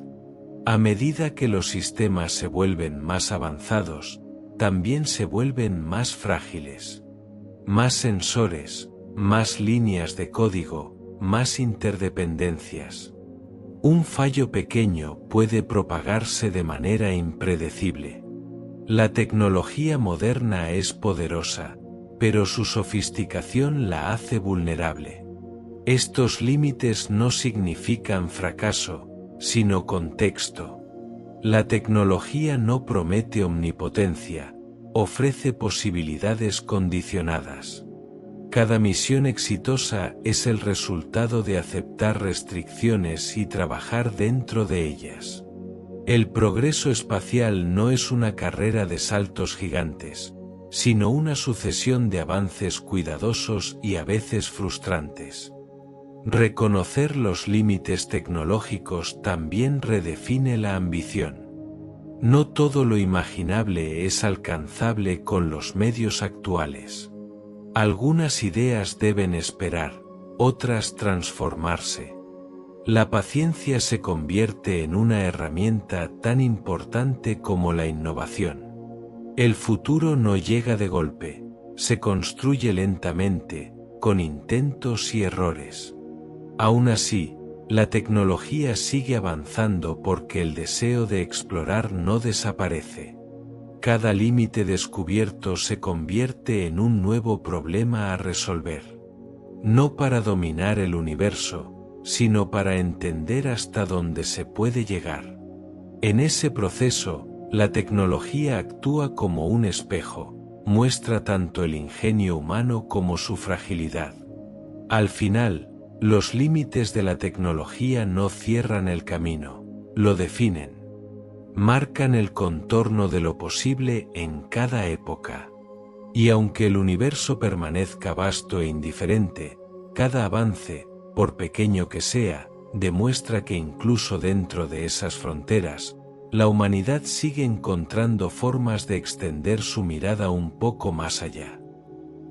A medida que los sistemas se vuelven más avanzados, también se vuelven más frágiles. Más sensores, más líneas de código, más interdependencias. Un fallo pequeño puede propagarse de manera impredecible. La tecnología moderna es poderosa, pero su sofisticación la hace vulnerable. Estos límites no significan fracaso, sino contexto. La tecnología no promete omnipotencia, ofrece posibilidades condicionadas. Cada misión exitosa es el resultado de aceptar restricciones y trabajar dentro de ellas. El progreso espacial no es una carrera de saltos gigantes, sino una sucesión de avances cuidadosos y a veces frustrantes. Reconocer los límites tecnológicos también redefine la ambición. No todo lo imaginable es alcanzable con los medios actuales. Algunas ideas deben esperar, otras transformarse. La paciencia se convierte en una herramienta tan importante como la innovación. El futuro no llega de golpe, se construye lentamente, con intentos y errores. Aún así, la tecnología sigue avanzando porque el deseo de explorar no desaparece. Cada límite descubierto se convierte en un nuevo problema a resolver. No para dominar el universo, sino para entender hasta dónde se puede llegar. En ese proceso, la tecnología actúa como un espejo, muestra tanto el ingenio humano como su fragilidad. Al final, los límites de la tecnología no cierran el camino, lo definen. Marcan el contorno de lo posible en cada época. Y aunque el universo permanezca vasto e indiferente, cada avance, por pequeño que sea, demuestra que incluso dentro de esas fronteras, la humanidad sigue encontrando formas de extender su mirada un poco más allá.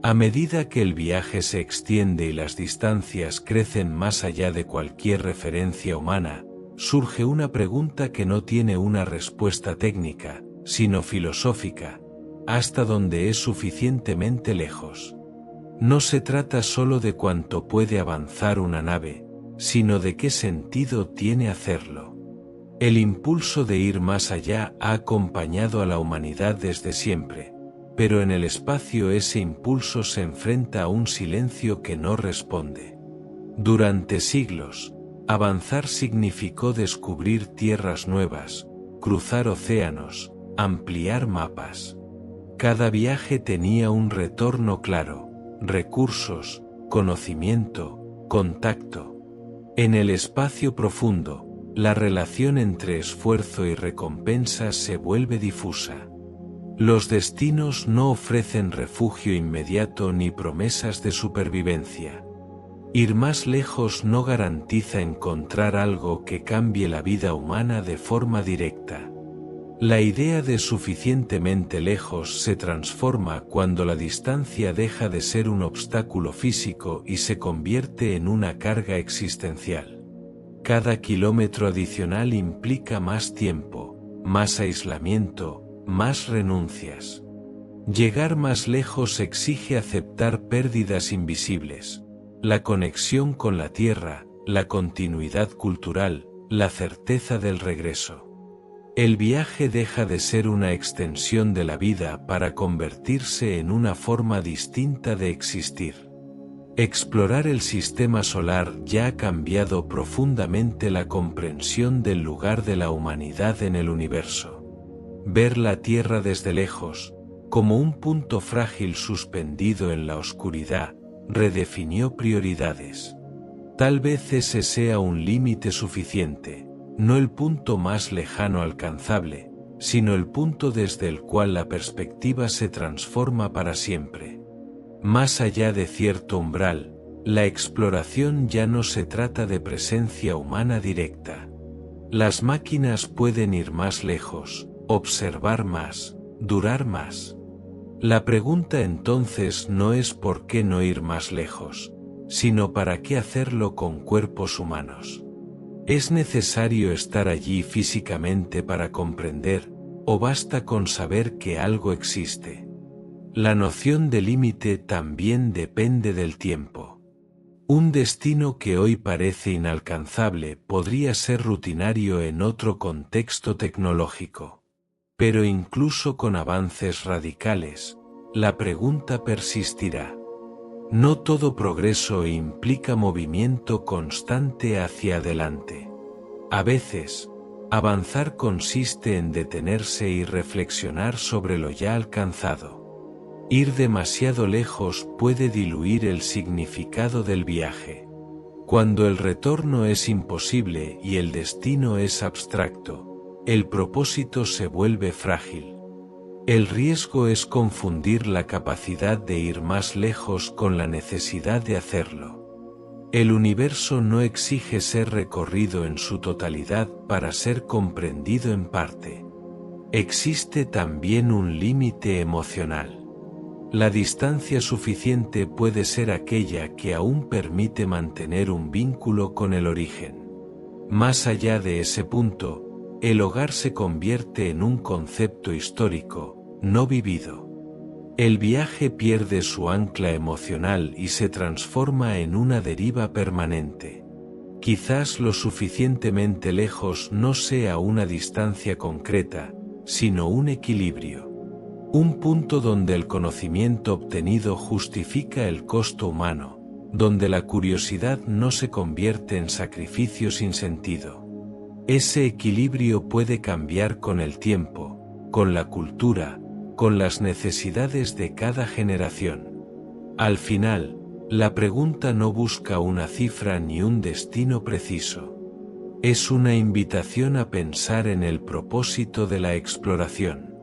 A medida que el viaje se extiende y las distancias crecen más allá de cualquier referencia humana, surge una pregunta que no tiene una respuesta técnica, sino filosófica: ¿hasta dónde es suficientemente lejos? No se trata solo de cuánto puede avanzar una nave, sino de qué sentido tiene hacerlo. El impulso de ir más allá ha acompañado a la humanidad desde siempre, pero en el espacio ese impulso se enfrenta a un silencio que no responde. Durante siglos, avanzar significó descubrir tierras nuevas, cruzar océanos, ampliar mapas. Cada viaje tenía un retorno claro: recursos, conocimiento, contacto. En el espacio profundo, la relación entre esfuerzo y recompensa se vuelve difusa. Los destinos no ofrecen refugio inmediato ni promesas de supervivencia. Ir más lejos no garantiza encontrar algo que cambie la vida humana de forma directa. La idea de suficientemente lejos se transforma cuando la distancia deja de ser un obstáculo físico y se convierte en una carga existencial. Cada kilómetro adicional implica más tiempo, más aislamiento, más renuncias. Llegar más lejos exige aceptar pérdidas invisibles: la conexión con la tierra, la continuidad cultural, la certeza del regreso. El viaje deja de ser una extensión de la vida para convertirse en una forma distinta de existir. Explorar el sistema solar ya ha cambiado profundamente la comprensión del lugar de la humanidad en el universo. Ver la Tierra desde lejos, como un punto frágil suspendido en la oscuridad, redefinió prioridades. Tal vez ese sea un límite suficiente, no el punto más lejano alcanzable, sino el punto desde el cual la perspectiva se transforma para siempre. Más allá de cierto umbral, la exploración ya no se trata de presencia humana directa. Las máquinas pueden ir más lejos, observar más, durar más. La pregunta entonces no es por qué no ir más lejos, sino para qué hacerlo con cuerpos humanos. ¿Es necesario estar allí físicamente para comprender, o basta con saber que algo existe? La noción de límite también depende del tiempo. Un destino que hoy parece inalcanzable podría ser rutinario en otro contexto tecnológico. Pero incluso con avances radicales, la pregunta persistirá. No todo progreso implica movimiento constante hacia adelante. A veces, avanzar consiste en detenerse y reflexionar sobre lo ya alcanzado. Ir demasiado lejos puede diluir el significado del viaje. Cuando el retorno es imposible y el destino es abstracto, el propósito se vuelve frágil. El riesgo es confundir la capacidad de ir más lejos con la necesidad de hacerlo. El universo no exige ser recorrido en su totalidad para ser comprendido en parte. Existe también un límite emocional. La distancia suficiente puede ser aquella que aún permite mantener un vínculo con el origen. Más allá de ese punto, el hogar se convierte en un concepto histórico, no vivido. El viaje pierde su ancla emocional y se transforma en una deriva permanente. Quizás lo suficientemente lejos no sea una distancia concreta, sino un equilibrio. Un punto donde el conocimiento obtenido justifica el costo humano, donde la curiosidad no se convierte en sacrificio sin sentido. Ese equilibrio puede cambiar con el tiempo, con la cultura, con las necesidades de cada generación. Al final, la pregunta no busca una cifra ni un destino preciso. Es una invitación a pensar en el propósito de la exploración.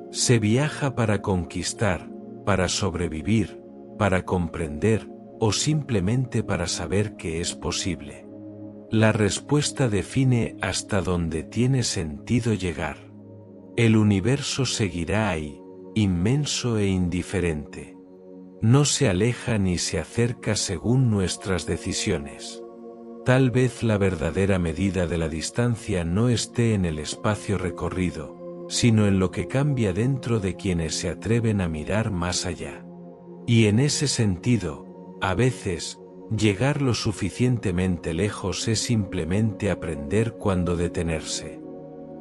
Se viaja para conquistar, para sobrevivir, para comprender, o simplemente para saber que es posible. La respuesta define hasta dónde tiene sentido llegar. El universo seguirá ahí, inmenso e indiferente. no se aleja ni se acerca según nuestras decisiones. Tal vez la verdadera medida de la distancia no esté en el espacio recorrido, sino en lo que cambia dentro de quienes se atreven a mirar más allá. Y en ese sentido, a veces, llegar lo suficientemente lejos es simplemente aprender cuándo detenerse.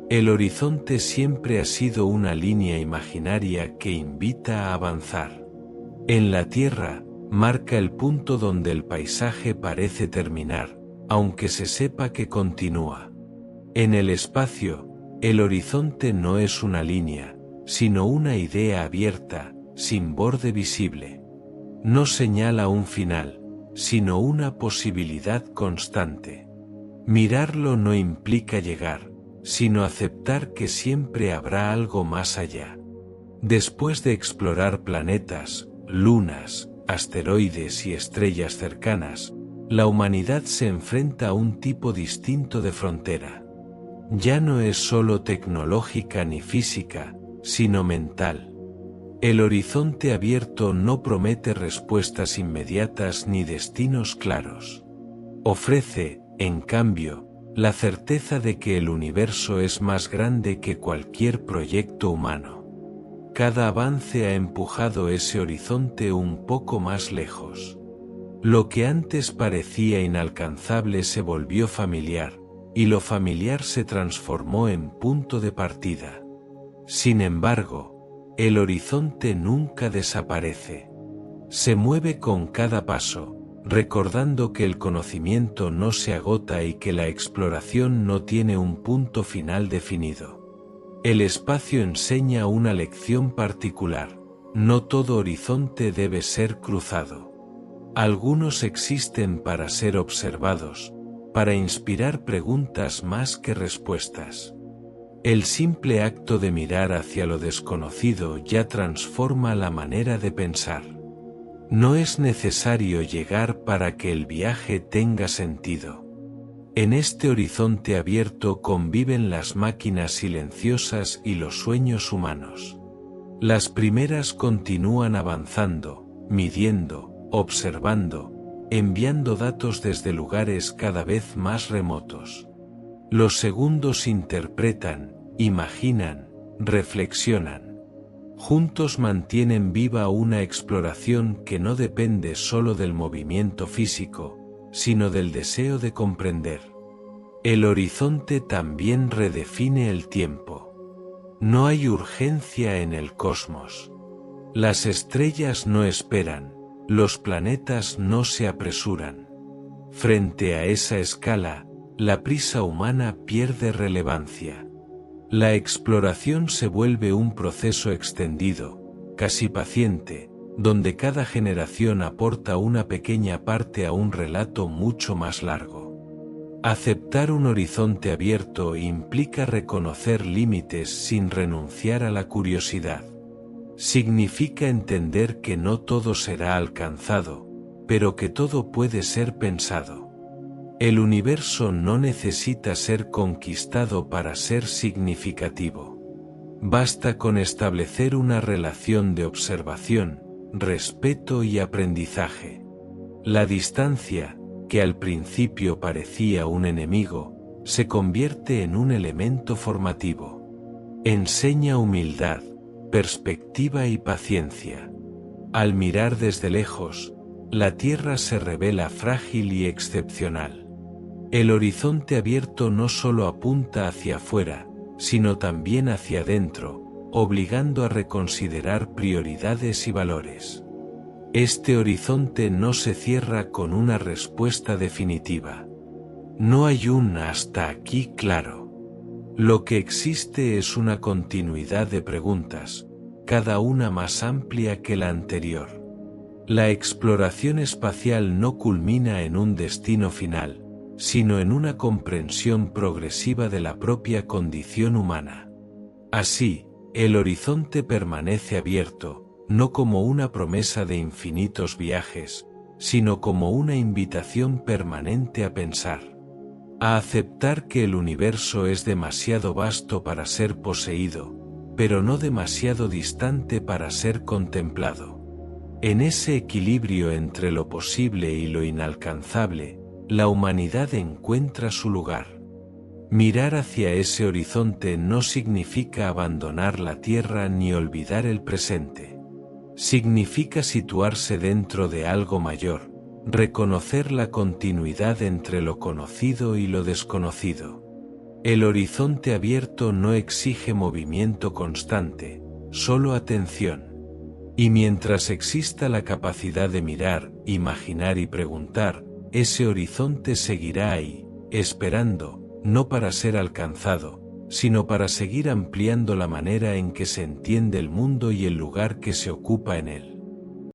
El horizonte siempre ha sido una línea imaginaria que invita a avanzar. En la Tierra, marca el punto donde el paisaje parece terminar, aunque se sepa que continúa. En el espacio, el horizonte no es una línea, sino una idea abierta, sin borde visible. No señala un final, sino una posibilidad constante. Mirarlo no implica llegar, sino aceptar que siempre habrá algo más allá. Después de explorar planetas, lunas, asteroides y estrellas cercanas, la humanidad se enfrenta a un tipo distinto de frontera. Ya no es solo tecnológica ni física, sino mental. El horizonte abierto no promete respuestas inmediatas ni destinos claros. Ofrece, en cambio, la certeza de que el universo es más grande que cualquier proyecto humano. Cada avance ha empujado ese horizonte un poco más lejos. Lo que antes parecía inalcanzable se volvió familiar, y lo familiar se transformó en punto de partida. Sin embargo, el horizonte nunca desaparece. Se mueve con cada paso, recordando que el conocimiento no se agota y que la exploración no tiene un punto final definido. El espacio enseña una lección particular: no todo horizonte debe ser cruzado. Algunos existen para ser observados, para inspirar preguntas más que respuestas. El simple acto de mirar hacia lo desconocido ya transforma la manera de pensar. No es necesario llegar para que el viaje tenga sentido. En este horizonte abierto conviven las máquinas silenciosas y los sueños humanos. Las primeras continúan avanzando, midiendo, observando, enviando datos desde lugares cada vez más remotos. Los segundos interpretan, imaginan, reflexionan. Juntos mantienen viva una exploración que no depende solo del movimiento físico, sino del deseo de comprender. El horizonte también redefine el tiempo. No hay urgencia en el cosmos. Las estrellas no esperan, los planetas no se apresuran. Frente a esa escala, la prisa humana pierde relevancia. La exploración se vuelve un proceso extendido, casi paciente, donde cada generación aporta una pequeña parte a un relato mucho más largo. Aceptar un horizonte abierto implica reconocer límites sin renunciar a la curiosidad. Significa entender que no todo será alcanzado, pero que todo puede ser pensado. El universo no necesita ser conquistado para ser significativo. Basta con establecer una relación de observación, respeto y aprendizaje. La distancia, que al principio parecía un enemigo, se convierte en un elemento formativo. Enseña humildad, perspectiva y paciencia. Al mirar desde lejos, la Tierra se revela frágil y excepcional. El horizonte abierto no solo apunta hacia afuera, sino también hacia adentro, obligando a reconsiderar prioridades y valores. Este horizonte no se cierra con una respuesta definitiva. No hay un hasta aquí claro. Lo que existe es una continuidad de preguntas, cada una más amplia que la anterior. La exploración espacial no culmina en un destino final, sino en una comprensión progresiva de la propia condición humana. Así, el horizonte permanece abierto, no como una promesa de infinitos viajes, sino como una invitación permanente a pensar, a aceptar que el universo es demasiado vasto para ser poseído, pero no demasiado distante para ser contemplado. En ese equilibrio entre lo posible y lo inalcanzable, la humanidad encuentra su lugar. Mirar hacia ese horizonte no significa abandonar la tierra ni olvidar el presente. Significa situarse dentro de algo mayor, reconocer la continuidad entre lo conocido y lo desconocido. El horizonte abierto no exige movimiento constante, solo atención. Y mientras exista la capacidad de mirar, imaginar y preguntar, ese horizonte seguirá ahí, esperando, no para ser alcanzado, sino para seguir ampliando la manera en que se entiende el mundo y el lugar que se ocupa en él.